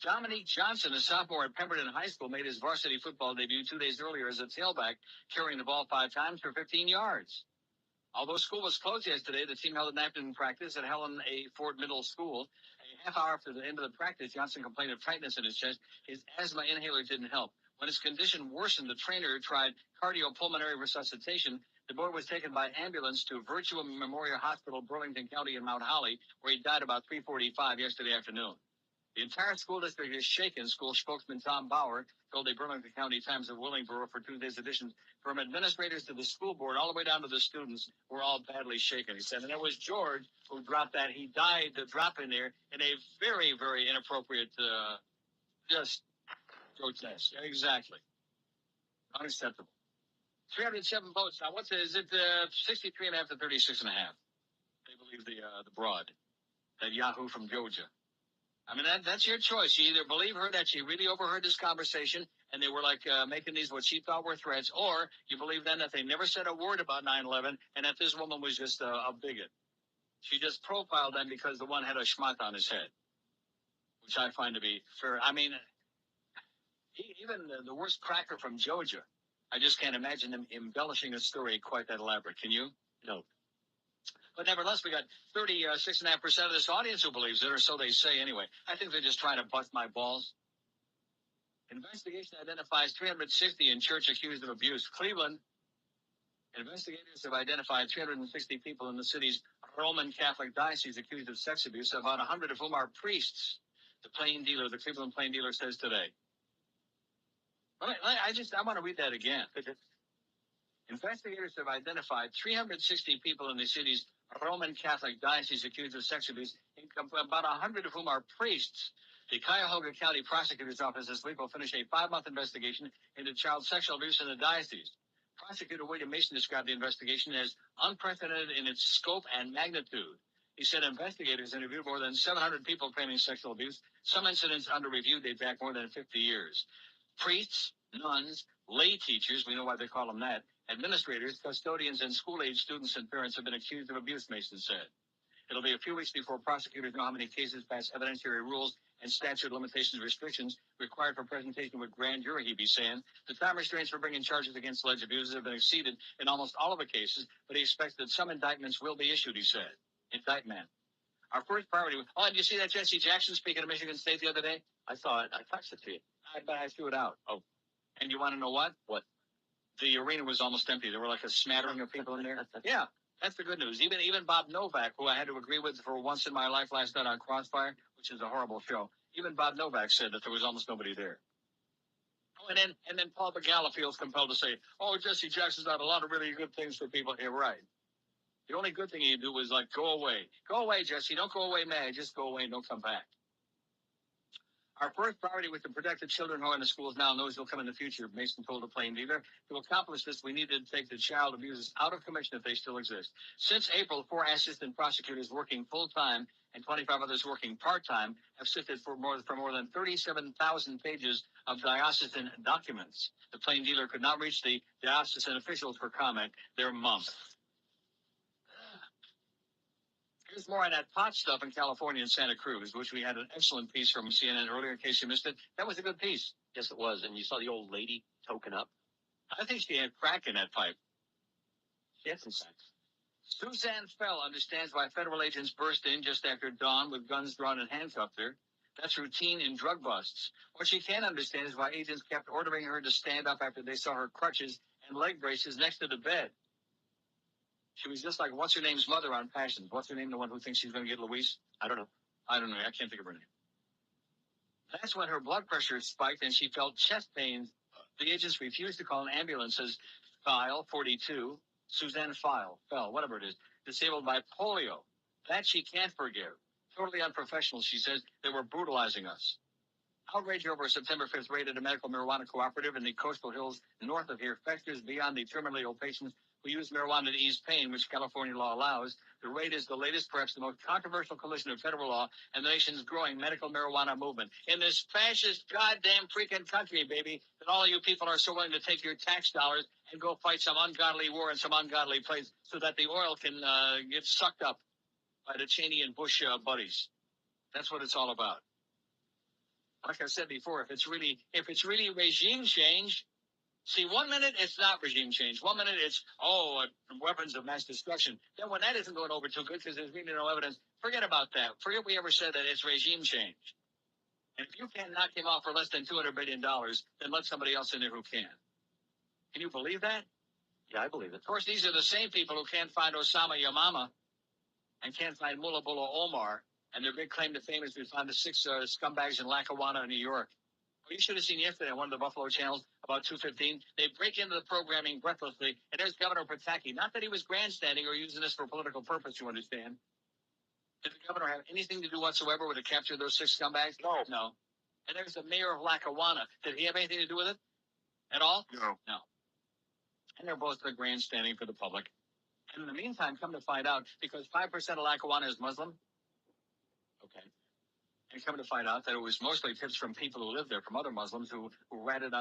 Speaker 1: Dominique Johnson, a sophomore at Pemberton High School, made his varsity football debut 2 days earlier as a tailback, carrying the ball 5 times for 15 yards. Although school was closed yesterday, the team held an afternoon practice at Helen A. Ford Middle School. A half hour after the end of the practice, Johnson complained of tightness in his chest. His asthma inhaler didn't help. When his condition worsened, the trainer tried cardiopulmonary resuscitation. The boy was taken by ambulance to Virtua Memorial Hospital, Burlington County in Mount Holly, where he died about 3:45 yesterday afternoon. The entire school district is shaken, school spokesman Tom Bauer told the Burlington County Times of Willingboro for Tuesday's edition. From administrators to the school board, all the way down to the students, we're all badly shaken, he said. And it was George who dropped that. He died to drop in there in a very, very inappropriate, just grotesque. Exactly. Unacceptable. 307 votes. Now, is it 63.5 to 36.5? They believe the broad, that Yahoo from Georgia. I mean, that's your choice. You either believe her that she really overheard this conversation and they were like making these what she thought were threats, or you believe then that they never said a word about 9/11 and that this woman was just a bigot. She just profiled them because the one had a schmuck on his head, which I find to be fair. I mean, even the worst cracker from Georgia, I just can't imagine them embellishing a story quite that elaborate. Can you? No. But nevertheless, we got 36.5% of this audience who believes it, or so they say anyway. I think they're just trying to bust my balls. Investigation identifies 360 in church accused of abuse. Cleveland, investigators have identified 360 people in the city's Roman Catholic diocese accused of sex abuse, about 100 of whom are priests. The Cleveland Plain Dealer says today. I want to read that again. Investigators have identified 360 people in the city's Roman Catholic diocese accused of sex abuse, about 100 of whom are priests. The Cuyahoga County Prosecutor's Office this week will finish a 5-month investigation into child sexual abuse in the diocese. Prosecutor William Mason described the investigation as unprecedented in its scope and magnitude. He said investigators interviewed more than 700 people claiming sexual abuse. Some incidents under review date back more than 50 years. Priests, nuns, lay teachers, we know why they call them that, administrators, custodians, and school-age students and parents have been accused of abuse, Mason said. It'll be a few weeks before prosecutors know how many cases pass evidentiary rules and statute of limitations restrictions required for presentation with grand jury, he'd be saying. The time restraints for bringing charges against alleged abusers have been exceeded in almost all of the cases, but he expects that some indictments will be issued, he said. Indictment. Our first priority. Oh, did you see that Jesse Jackson speaking at Michigan State the other day? I saw it. I texted it to you. I threw it out. Oh. And you want to know what? What? The arena was almost empty. There were like a smattering of people in there. Yeah, that's the good news. Even Bob Novak, who I had to agree with for once in my life last night on Crossfire, which is a horrible show, even Bob Novak said that there was almost nobody there. Oh, and then Paul Begala feels compelled to say, oh, Jesse Jackson's done a lot of really good things for people. Yeah, right. The only good thing you do was like, go away. Go away, Jesse. Don't go away mad. Just go away and don't come back. Our first priority with the protected children who are in the schools now knows will come in the future, Mason told the Plain Dealer. To accomplish this, we needed to take the child abusers out of commission if they still exist. Since April, 4 assistant prosecutors working full-time and 25 others working part-time have sifted for more than 37,000 pages of diocesan documents. The Plain Dealer could not reach the diocesan officials for comment. They're mum. Here's more on that pot stuff in California and Santa Cruz, which we had an excellent piece from CNN earlier, in case you missed it. That was a good piece.
Speaker 7: Yes, it was. And you saw the old lady token up?
Speaker 1: I think she had crack in that pipe. She had some crack. Suzanne Fell understands why federal agents burst in just after dawn with guns drawn and handcuffed her. That's routine in drug busts. What she can't understand is why agents kept ordering her to stand up after they saw her crutches and leg braces next to the bed. She was just like, what's her name's mother on Passions? What's her name, the one who thinks she's going to get Louise? I don't know. I can't think of her name. That's when her blood pressure spiked and she felt chest pains. The agents refused to call an ambulance as File 42, Suzanne Fell, whatever it is, disabled by polio. That she can't forgive. Totally unprofessional, she says. They were brutalizing us. Outrage over a September 5th raid at a medical marijuana cooperative in the coastal hills north of here festers beyond the terminally ill patients who use marijuana to ease pain, which California law allows. The rate is the latest, perhaps the most controversial collision of federal law and the nation's growing medical marijuana movement. In this fascist goddamn freaking country, baby, that all of you people are so willing to take your tax dollars and go fight some ungodly war in some ungodly place so that the oil can get sucked up by the Cheney and Bush buddies. That's what it's all about. Like I said before, if it's really regime change, see, 1 minute it's not regime change. 1 minute it's weapons of mass destruction. Then when that isn't going over too good because there's really no evidence, forget about that. Forget we ever said that it's regime change. And if you can't knock him off for less than $200 billion, then let somebody else in there who can. Can you believe that?
Speaker 7: Yeah, I believe it.
Speaker 1: Of course, these are the same people who can't find Osama Yamama and can't find Mullah Bullah Omar. And their big claim to fame is we found the 6 scumbags in Lackawanna, New York. Well, you should have seen yesterday on one of the Buffalo channels about 2:15. They break into the programming breathlessly, and there's Governor Pataki. Not that he was grandstanding or using this for political purpose, you understand. Did the governor have anything to do whatsoever with the capture of those 6 scumbags? No. And there's the mayor of Lackawanna. Did he have anything to do with it at all?
Speaker 2: No.
Speaker 1: And they're both grandstanding for the public. And in the meantime, come to find out, because 5% of Lackawanna is Muslim, okay, and come to find out that it was mostly tips from people who live there, from other Muslims who ratted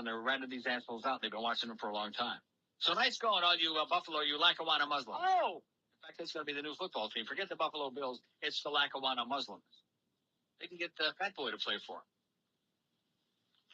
Speaker 1: these assholes out. They've been watching them for a long time. So nice going, all you Buffalo, you Lackawanna Muslims. Oh! In fact, it's going to be the new football team. Forget the Buffalo Bills. It's the Lackawanna Muslims. They can get Fat Boy to play for them.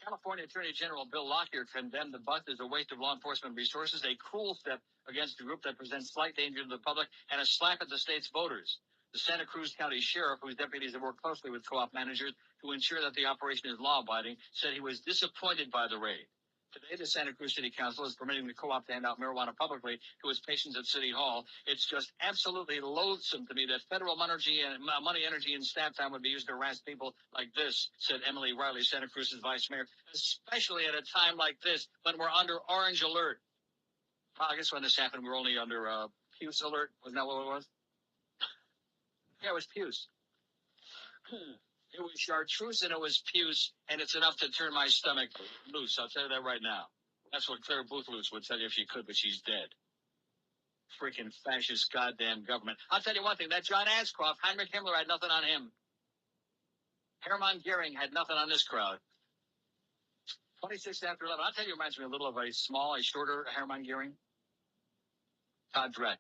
Speaker 1: California Attorney General Bill Lockyer condemned the bust as a waste of law enforcement resources, a cruel step against a group that presents slight danger to the public, and a slap at the state's voters. The Santa Cruz County Sheriff, whose deputies have worked closely with co-op managers to ensure that the operation is law-abiding, said he was disappointed by the raid. Today, the Santa Cruz City Council is permitting the co-op to hand out marijuana publicly to its patients at City Hall. It's just absolutely loathsome to me that federal money, energy, and staff time would be used to harass people like this, said Emily Riley, Santa Cruz's vice mayor, especially at a time like this when we're under orange alert. Well, I guess when this happened, we were only under Puce alert. Wasn't that what it was? Yeah, it was Puce. It was chartreuse and it was Puce, and it's enough to turn my stomach loose. I'll tell you that right now. That's what Claire Boothloose would tell you if she could, but she's dead. Freaking fascist goddamn government. I'll tell you one thing. That John Ashcroft, Heinrich Himmler had nothing on him. Hermann Goering had nothing on this crowd. 26 after 11. I'll tell you, it reminds me a little of a shorter Hermann Goering. Todd Dreck.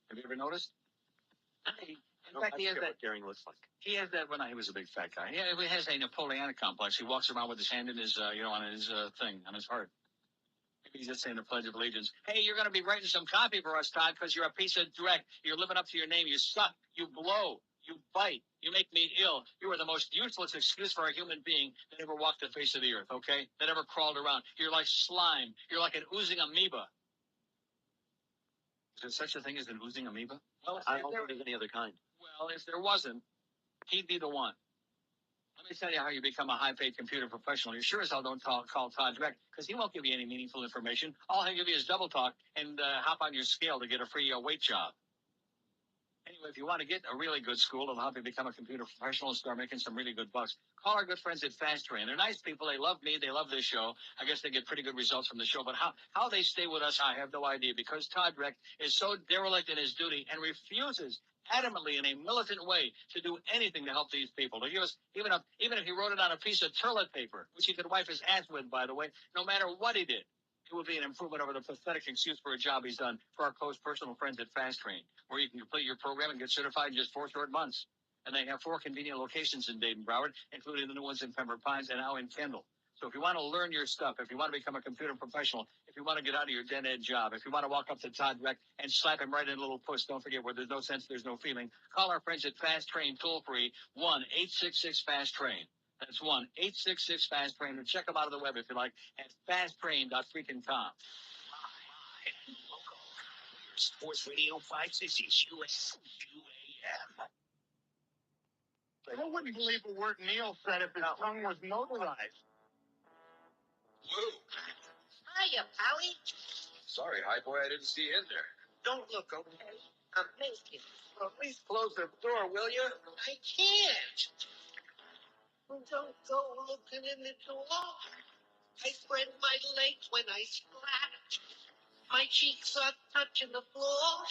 Speaker 1: Have you ever noticed? In fact, he has that.
Speaker 7: Goering looks like.
Speaker 1: He has that when he was a big fat guy. He has a Napoleonic complex. He walks around with his hand in his, on his thing, on his heart. Maybe he's just saying the Pledge of Allegiance. Hey, you're going to be writing some copy for us, Todd, because you're a piece of dreck. You're living up to your name. You suck. You blow. You bite. You make me ill. You are the most useless excuse for a human being that ever walked the face of the earth, okay? That ever crawled around. You're like slime. You're like an oozing amoeba. Is there such a thing as an oozing amoeba? Well,
Speaker 7: I don't think there's any other kind.
Speaker 1: Well, if there wasn't, he'd be the one. Let me tell you how you become a high-paid computer professional. You sure as hell don't call Todd Dreck, because he won't give you any meaningful information. All he'll give you is double talk and hop on your scale to get a free weight job. Anyway, if you want to get a really good school and help you become a computer professional and start making some really good bucks, call our good friends at Fast Train. They're nice people. They love me. They love this show. I guess they get pretty good results from the show. But how they stay with us, I have no idea, because Todd Dreck is so derelict in his duty and refuses adamantly in a militant way to do anything to help these people. To give us, even if he wrote it on a piece of toilet paper, which he could wipe his ass with, by the way, no matter what he did, it would be an improvement over the pathetic excuse for a job he's done for our close personal friends at Fast Train, where you can complete your program and get certified in just 4 short months. And they have 4 convenient locations in Dayton, Broward, including the new ones in Pembroke Pines and now in Kendall. So if you want to learn your stuff, if you want to become a computer professional, if you want to get out of your dead-end job, if you want to walk up to Todd Dreck and slap him right in a little puss, don't forget, where there's no sense, there's no feeling, call our friends at Fast Train toll-free, 1-866-FAST-TRAIN. That's 1-866-FAST-TRAIN. Or check them out on the web if you like at fasttrain.freaking.com.
Speaker 6: Sports Radio 560 UAM.
Speaker 5: I wouldn't believe a word Neil said if his tongue was notarized.
Speaker 2: Woo.
Speaker 8: Hiya, Pally.
Speaker 2: Sorry, high boy, I didn't see you in there.
Speaker 8: Don't look, okay? I'm naked.
Speaker 5: Well, at least close the door, will you?
Speaker 8: I can't. Well, don't go looking in the door. I spread my legs when I splat. My cheeks are touching the floor.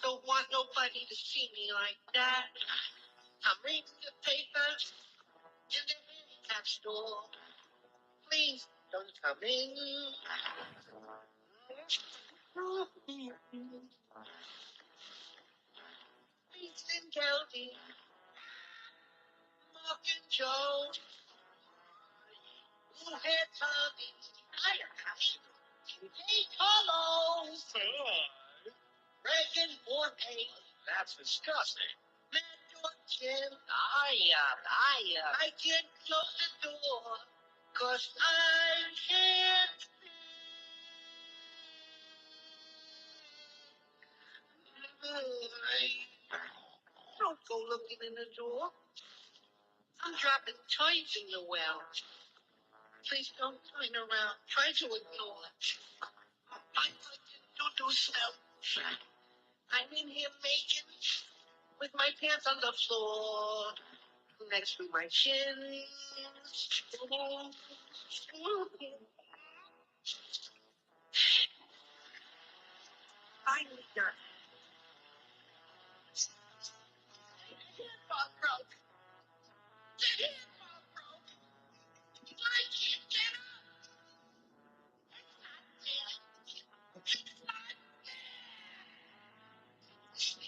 Speaker 8: Don't want nobody to see me like that. I'm reading the paper in the handicap store. Please don't come in. Beaston County, Mark and Joe, who had Tommy, Hiya, Hey, Carlos, Reagan, Jorge,
Speaker 5: That's disgusting.
Speaker 8: Matt Jordan, I can't close the door, 'cause I can't. Don't go looking in the door. I'm dropping toys in the well. Please don't turn around. Try to ignore. I like the doo-doo smell. I'm in here making with my pants on the floor next to my chin. Finally done. The handball broke. The handball broke. I can't get up. It's not there.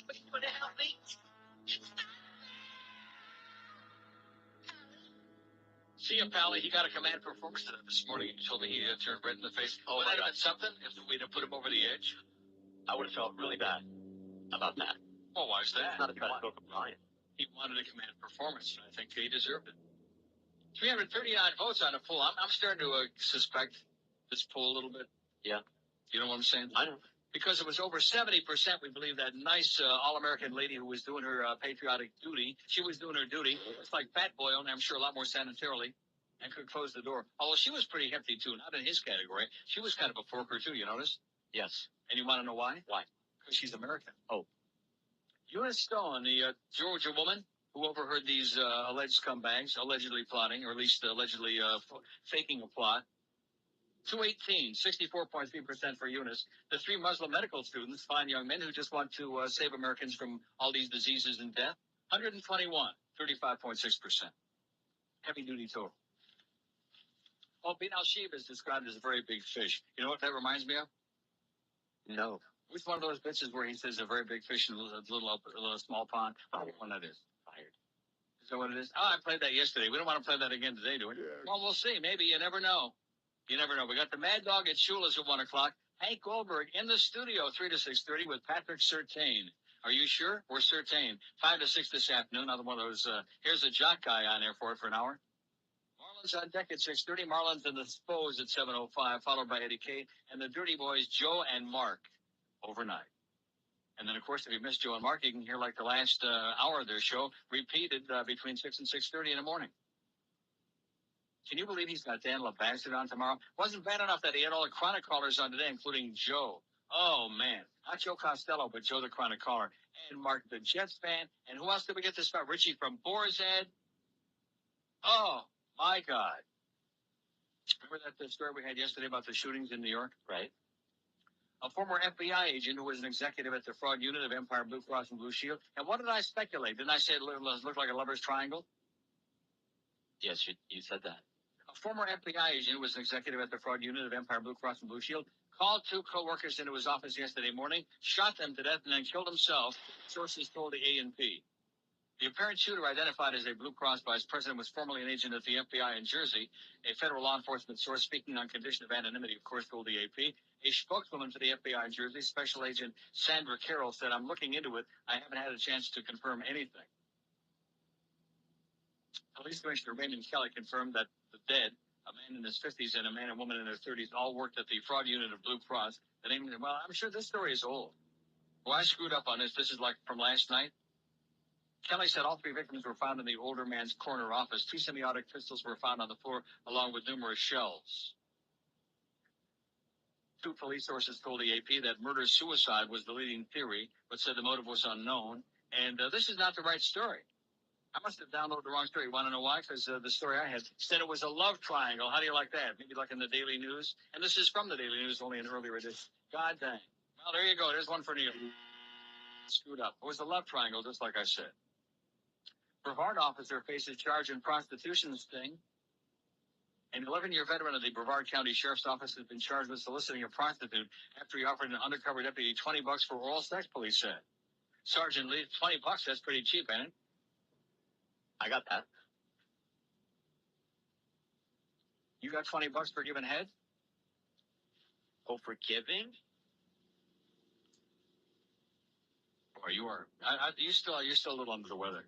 Speaker 8: Are you gonna help me? It's not
Speaker 1: See you, Pally. He got a command performance this morning. He told me he turned red in the face. Oh, would that have been something if we'd have put him over the edge?
Speaker 7: I would have felt really bad about that.
Speaker 1: Well, why is that?
Speaker 7: It's not a try to go compliant.
Speaker 1: He wanted a command performance, and I think he deserved it. 339 votes on a poll. I'm starting to suspect this poll a little bit.
Speaker 7: Yeah.
Speaker 1: You know what I'm saying?
Speaker 7: I know.
Speaker 1: Because it was over 70%, we believe that nice all-American lady who was doing her patriotic duty. She was doing her duty. It's like Fat Boy, only I'm sure a lot more sanitarily, and could close the door. Although she was pretty hefty, too. Not in his category. She was kind of a porker, too, you notice?
Speaker 7: Yes.
Speaker 1: And you want to know why?
Speaker 7: Why?
Speaker 1: Because she's American.
Speaker 7: Oh.
Speaker 1: Eunice Stone, the Georgia woman who overheard these alleged scumbags allegedly plotting, or at least allegedly faking a plot. 218, 64.3% for Eunice. The three Muslim medical students, fine young men who just want to save Americans from all these diseases and death. 121, 35.6%. Heavy duty total. Well, Bin al-Shib is described as a very big fish. You know what that reminds me of?
Speaker 7: No.
Speaker 1: Which one of those bitches where he says a very big fish in a little small pond? I don't know what that is.
Speaker 7: Fired.
Speaker 1: Is that what it is? Oh, I played that yesterday. We don't want to play that again today, do we?
Speaker 2: Yeah.
Speaker 1: Well, we'll see. Maybe. You never know. You never know. We got the Mad Dog at Shula's at 1 o'clock. Hank Goldberg in the studio, 3 to 6:30 with Patrick Surtain. Are you sure? We're Surtain. 5 to 6 this afternoon. Another one of those, here's a jock guy on there for it for an hour. Marlins on deck at 6:30. Marlins and the Spos at 7:05, followed by Eddie K. And the Dirty Boys, Joe and Mark, overnight. And then, of course, if you missed Joe and Mark, you can hear like the last hour of their show repeated between 6 and 6:30 in the morning. Can you believe he's got Dan LeBastard on tomorrow? Wasn't bad enough that he had all the chronic callers on today, including Joe. Oh, man. Not Joe Costello, but Joe the chronic caller. And Mark the Jets fan. And who else did we get this about? Richie from Boar's Head. Oh, my God. Remember that story we had yesterday about the shootings in New York?
Speaker 7: Right.
Speaker 1: A former FBI agent who was an executive at the fraud unit of Empire Blue Cross and Blue Shield. And what did I speculate? Didn't I say it looked like a lover's triangle?
Speaker 7: Yes, you said that.
Speaker 1: A former FBI agent who was an executive at the fraud unit of Empire Blue Cross and Blue Shield called two co-workers into his office yesterday morning, shot them to death, and then killed himself, sources told the A&P. The apparent shooter, identified as a Blue Cross vice president, was formerly an agent at the FBI in Jersey. A federal law enforcement source speaking on condition of anonymity, of course, told the AP. A spokeswoman for the FBI in Jersey, Special Agent Sandra Carroll, said, "I'm looking into it. I haven't had a chance to confirm anything." Police Commissioner Raymond Kelly confirmed that the dead, a man in his 50s and a man and woman in their 30s, all worked at the fraud unit of Blue Cross. The name, well, I'm sure this story is old. Well, I screwed up on this. This is like from last night. Kelly said all three victims were found in the older man's corner office. 2 semi-automatic pistols were found on the floor, along with numerous shells. 2 police sources told the AP that murder-suicide was the leading theory, but said the motive was unknown. And this is not the right story. I must have downloaded the wrong story. You want to know why? Because the story I had said it was a love triangle. How do you like that? Maybe like in the Daily News. And this is from the Daily News, only an earlier edition. God dang. Well, there you go. There's one for Neil. Screwed up. It was a love triangle, just like I said. Brevard officer faces charge in prostitution sting. An 11-year veteran of the Brevard County Sheriff's Office has been charged with soliciting a prostitute after he offered an undercover deputy $20 for oral sex, police said. Sergeant Lee, $20, that's pretty cheap, ain't it?
Speaker 7: I got that.
Speaker 1: You got $20 for giving head?
Speaker 7: Oh, for giving?
Speaker 1: Boy, you are. You're still a little under the weather.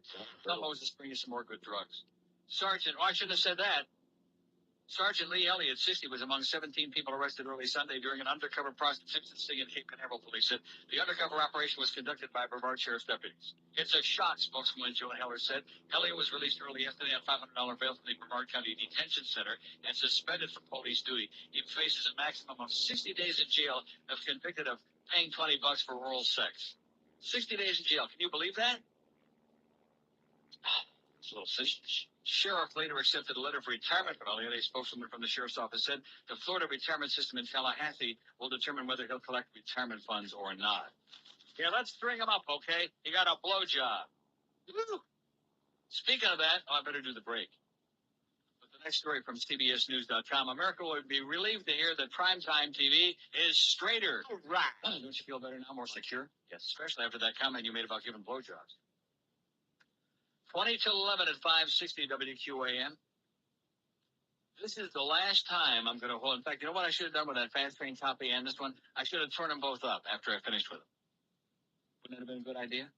Speaker 1: Tell Moses bring you some more good drugs. Sergeant, I shouldn't have said that. Sergeant Lee Elliott, 60, was among 17 people arrested early Sunday during an undercover prostitution sting in Cape Canaveral, police said. The undercover operation was conducted by Brevard Sheriff's deputies. It's a shock, spokeswoman Joe Heller said. Elliott was released early yesterday on $500 bail from the Brevard County Detention Center and suspended from police duty. He faces a maximum of 60 days in jail if convicted of paying $20 for oral sex. 60 days in jail. Can you believe that? It's a little fish. Sheriff later accepted a letter of retirement from Elliott. A spokeswoman from the sheriff's office said the Florida retirement system in Tallahassee will determine whether he'll collect retirement funds or not. Yeah, let's string him up, okay? He got a blowjob. Woo! Speaking of that, I better do the break. But the next story from CBSNews.com, America would be relieved to hear that primetime TV is straighter. All right. Don't you feel better now, more secure? Yes, especially after that comment you made about giving blowjobs. 20 till 11 at 560 WQAM. This is the last time I'm going to hold. In fact, you know what I should have done with that fast train copy and this one? I should have turned them both up after I finished with them. Wouldn't that have been a good idea?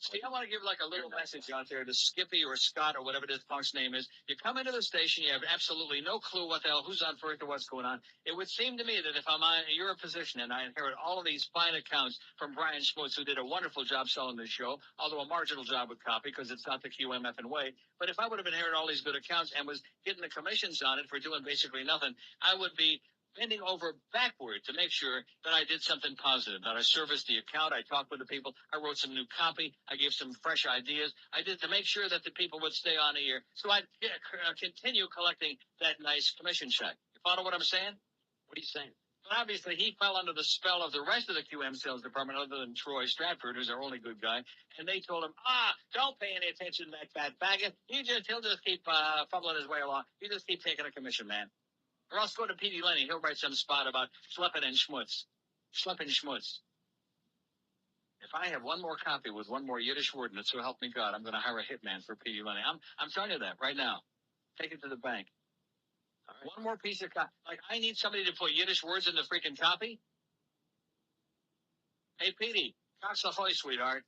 Speaker 1: See, I want to give like a little message out there to Skippy or Scott or whatever this punk's name is. You come into the station, you have absolutely no clue what the hell, who's on first or what's going on. It would seem to me that if I'm on your position and I inherit all of these fine accounts from Brian Schmutz, who did a wonderful job selling this show, although a marginal job with copy because it's not the QMF and way. But if I would have inherited all these good accounts and was getting the commissions on it for doing basically nothing, I would be bending over backward to make sure that I did something positive, that I serviced the account, I talked with the people, I wrote some new copy, I gave some fresh ideas. I did to make sure that the people would stay on the air. So I'd continue collecting that nice commission check. You follow what I'm saying? What are you saying? But obviously, he fell under the spell of the rest of the QM sales department, other than Troy Stratford, who's our only good guy. And they told him, don't pay any attention to that fat faggot. He'll just keep fumbling his way along. You just keep taking a commission, man. Or else go to P.D. Lenny. He'll write some spot about Schleppin' and Schmutz. Schleppin' Schmutz. If I have one more copy with one more Yiddish word in it, so help me God, I'm going to hire a hitman for P.D. Lenny. I'm telling you that right now. Take it to the bank. All right. One more piece of copy. Like, I need somebody to put Yiddish words in the freaking copy. Hey, P.D., cox ahoy, sweetheart.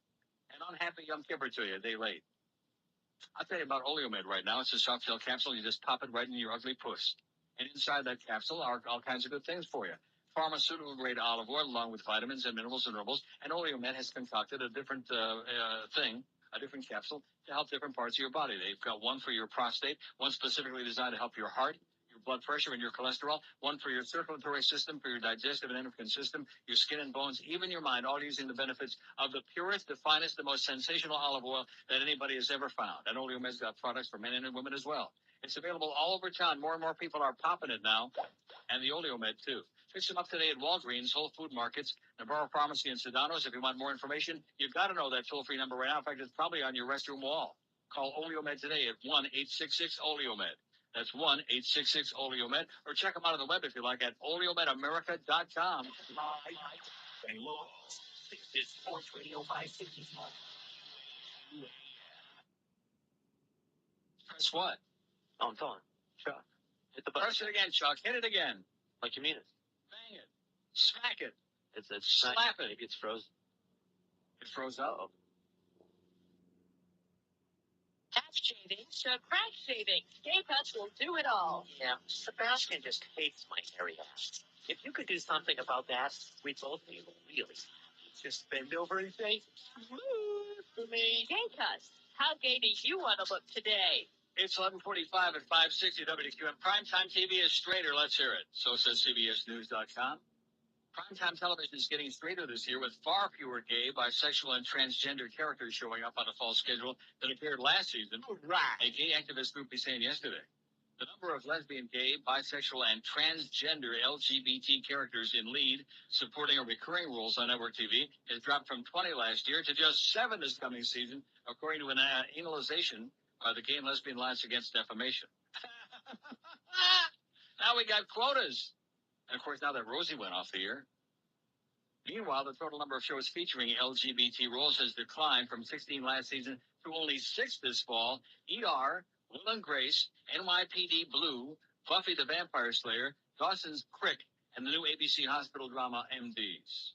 Speaker 1: And unhappy Yom Kippur to you, a day late. I'll tell you about Oleomed right now. It's a soft gel capsule. You just pop it right in your ugly puss. And inside that capsule are all kinds of good things for you. Pharmaceutical-grade olive oil, along with vitamins and minerals and herbals. And Oleomed has concocted a different a different capsule to help different parts of your body. They've got one for your prostate, one specifically designed to help your heart, your blood pressure, and your cholesterol, one for your circulatory system, for your digestive and endocrine system, your skin and bones, even your mind, all using the benefits of the purest, the finest, the most sensational olive oil that anybody has ever found. And Oleomed's got products for men and women as well. It's available all over town. More and more people are popping it now. And the Oleomed, too. Fix them up today at Walgreens, Whole Food Markets, Navarro Pharmacy, and Sedanos. If you want more information, you've got to know that toll-free number right now. In fact, it's probably on your restroom wall. Call Oleomed today at 1-866-OLEOMED. That's 1-866-OLEOMED. Or check them out on the web, if you like, at oleomedamerica.com.
Speaker 11: This is Sports Radio 560.
Speaker 1: Press what?
Speaker 7: Oh, I'm telling. Chuck. Hit the button.
Speaker 1: Press it again, Chuck. Hit it again.
Speaker 7: Like you mean it.
Speaker 1: Bang it. Smack it.
Speaker 7: It's
Speaker 1: slap it.
Speaker 7: Maybe it's frozen.
Speaker 1: It froze up.
Speaker 9: Half shavings to crack shavings. K-Cuts will do it all.
Speaker 11: Yeah, Sebastian just hates my hairy ass. If you could do something about that, we'd both be really just bend over and say, smooth for me.
Speaker 9: K-Cuts. How gay do you want to look today?
Speaker 1: It's 11:45 at 560 WQM. Primetime TV is straighter. Let's hear it. So says CBSNews.com. Primetime television is getting straighter this year with far fewer gay, bisexual, and transgender characters showing up on the fall schedule than appeared last season.
Speaker 11: Right.
Speaker 1: A gay activist group was saying yesterday. The number of lesbian, gay, bisexual, and transgender LGBT characters in lead, supporting, or recurring roles on network TV has dropped from 20 last year to just 7 this coming season, according to an analyzation by the Gay and Lesbian Alliance Against Defamation. Now we got quotas. And, of course, now that Rosie went off the air. Meanwhile, the total number of shows featuring LGBT roles has declined from 16 last season to only 6 this fall. ER, Will and Grace, NYPD Blue, Buffy the Vampire Slayer, Dawson's Creek, and the new ABC hospital drama MDs.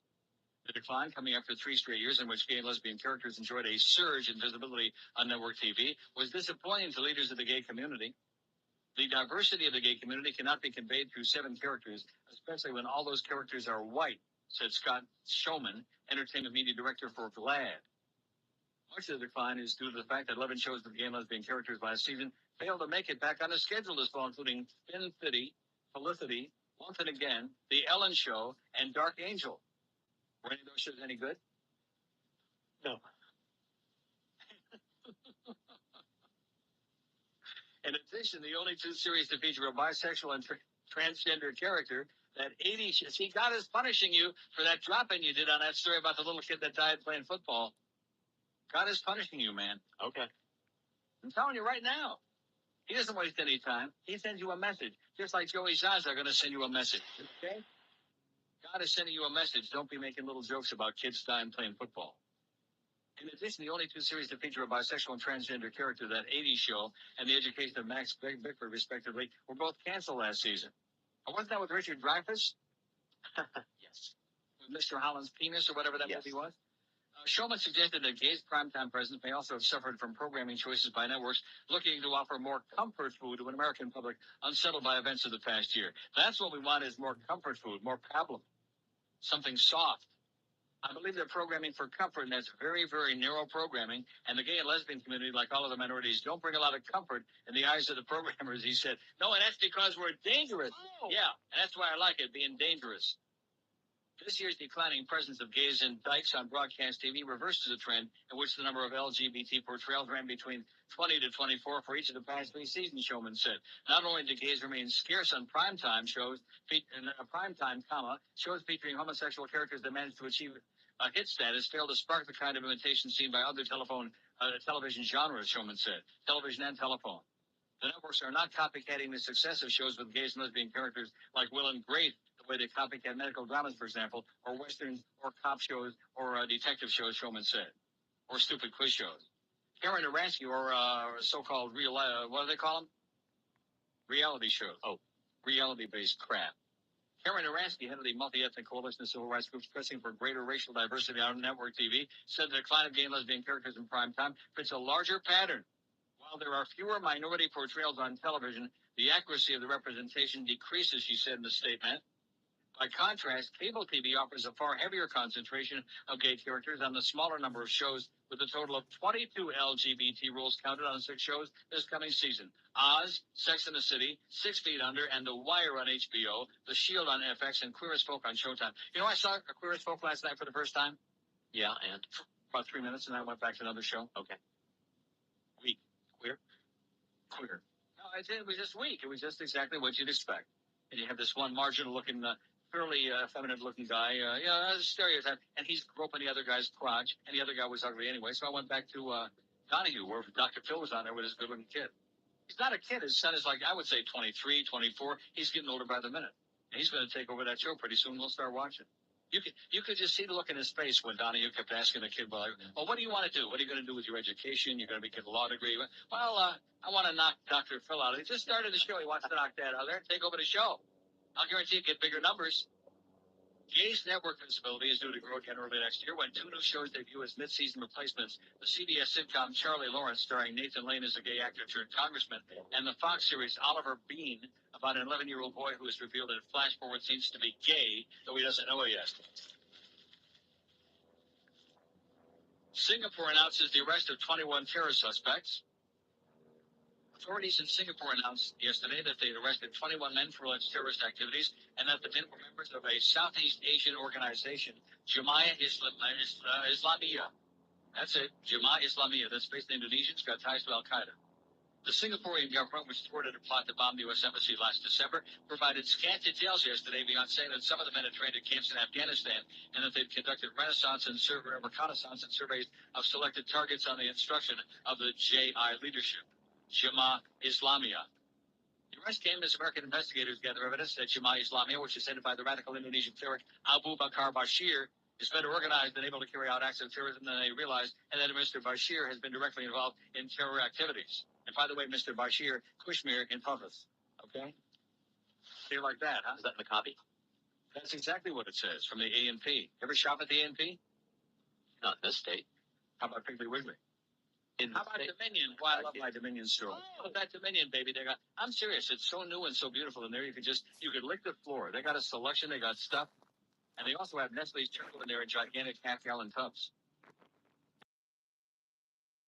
Speaker 1: The decline, coming after 3 straight years in which gay and lesbian characters enjoyed a surge in visibility on network TV, was disappointing to leaders of the gay community. The diversity of the gay community cannot be conveyed through 7 characters, especially when all those characters are white, said Scott Showman, entertainment media director for GLAAD. Much of the decline is due to the fact that 11 shows with gay and lesbian characters last season failed to make it back on the schedule this fall, including Spin City, Felicity, Once and Again, The Ellen Show, and Dark Angel. Were any of those shows any good?
Speaker 11: No.
Speaker 1: In addition, the only 2 series to feature a bisexual and transgender character, that 80... See, God is punishing you for that drop-in you did on that story about the little kid that died playing football. God is punishing you, man.
Speaker 7: Okay.
Speaker 1: I'm telling you right now. He doesn't waste any time. He sends you a message. Just like Joey Zaza are going to send you a message. Okay? God is sending you a message. Don't be making little jokes about kids dying playing football. In addition, the only 2 series to feature a bisexual and transgender character, that 80s show and The Education of Max Bickford, respectively, were both canceled last season. Wasn't that with Richard Dreyfuss?
Speaker 7: Yes.
Speaker 1: With Mr. Holland's penis or whatever that
Speaker 7: Yes.
Speaker 1: movie was? Showman suggested that Gay's primetime presence may also have suffered from programming choices by networks looking to offer more comfort food to an American public unsettled by events of the past year. That's what we want, is more comfort food, more pablum, something soft. I believe they're programming for comfort, and that's very, very narrow programming. And the gay and lesbian community, like all of the minorities, don't bring a lot of comfort in the eyes of the programmers, he said. No, and that's because we're dangerous.
Speaker 11: Oh.
Speaker 1: Yeah, and that's why I like it, being dangerous. This year's declining presence of gays and dykes on broadcast TV reverses a trend in which the number of LGBT portrayals ran between 20 to 24 for each of the past 3 seasons, Showman said. Not only do gays remain scarce on primetime shows, shows featuring homosexual characters that manage to achieve a hit status fail to spark the kind of imitation seen by other television genres, Showman said. Television and telephone. The networks are not copycatting the success of shows with gays and lesbian characters like Will and Grace, the way they copycat medical dramas, for example, or westerns, or cop shows, or detective shows, Showman said, or stupid quiz shows. Karen Aransky, or so-called real, what do they call them? Reality shows. Oh, reality-based crap. Karen Aransky, head of the multi-ethnic coalition of civil rights groups pressing for greater racial diversity on network TV, said the decline of gay and lesbian characters in primetime fits a larger pattern. While there are fewer minority portrayals on television, the accuracy of the representation decreases, she said in the statement. By contrast, cable TV offers a far heavier concentration of gay characters on the smaller number of shows, with a total of 22 LGBT roles counted on 6 shows this coming season. Oz, Sex and the City, 6 Feet Under, and The Wire on HBO, The Shield on FX, and Queer as Folk on Showtime. You know, I saw Queer as Folk last night for the first time.
Speaker 7: Yeah, and?
Speaker 1: About 3 minutes, and I went back to another show.
Speaker 7: Okay.
Speaker 1: Weak. Queer. No, it was just weak. It was just exactly what you'd expect. And you have this one marginal-looking, fairly feminine-looking guy, a stereotype, and he's groping the other guy's crotch, and the other guy was ugly anyway. So I went back to Donahue, where Dr. Phil was on there with his good-looking kid. He's not a kid. His son is like, I would say 23, 24. He's getting older by the minute. And he's going to take over that show pretty soon. We'll start watching. You could just see the look in his face when Donahue kept asking the kid, well, what do you want to do? What are you going to do with your education? You're going to get a law degree. Well, I want to knock Dr. Phil out. He just started the show. He wants to knock that out there and take over the show. I'll guarantee you get bigger numbers. Gay's network visibility is due to grow again early next year when 2 new shows debut as mid-season replacements. The CBS sitcom Charlie Lawrence, starring Nathan Lane as a gay actor turned congressman, and the Fox series Oliver Bean, about an 11-year-old boy who is revealed in flash-forward scenes to be gay, though he doesn't know it yet. Singapore announces the arrest of 21 terror suspects. Authorities in Singapore announced yesterday that they arrested 21 men for alleged terrorist activities and that the men were members of a Southeast Asian organization, Jemaah Islamiyah. That's it, Jemaah Islamiyah. That's based in Indonesia. It's got ties to Al-Qaeda. The Singaporean government, which thwarted a plot to bomb the U.S. Embassy last December, provided scant details yesterday beyond saying that some of the men had trained at camps in Afghanistan and that they'd conducted reconnaissance and surveys of selected targets on the instruction of the JI leadership, Jemaah Islamiyah. The arrest came as American investigators gather evidence that Jemaah Islamiyah, which is headed by the radical Indonesian cleric Abu Bakar Bashir, is better organized and able to carry out acts of terrorism than they realized, and that Mr. Bashir has been directly involved in terror activities. And by the way, Mr. Bashir, Kushmir in Puffas. Okay? How do you like that, huh?
Speaker 7: Is that in the copy?
Speaker 1: That's exactly what it says from the A&P. Ever shop at the A&P?
Speaker 7: Not in this state.
Speaker 1: How about Piggly Wiggly?
Speaker 7: In
Speaker 1: How about Dominion? Well, I love my Dominion store. Oh, that Dominion, baby. I'm serious. It's so new and so beautiful in there. You could lick the floor. They got a selection. They got stuff. And they also have Nestle's turtle in there in gigantic half-gallon tubs.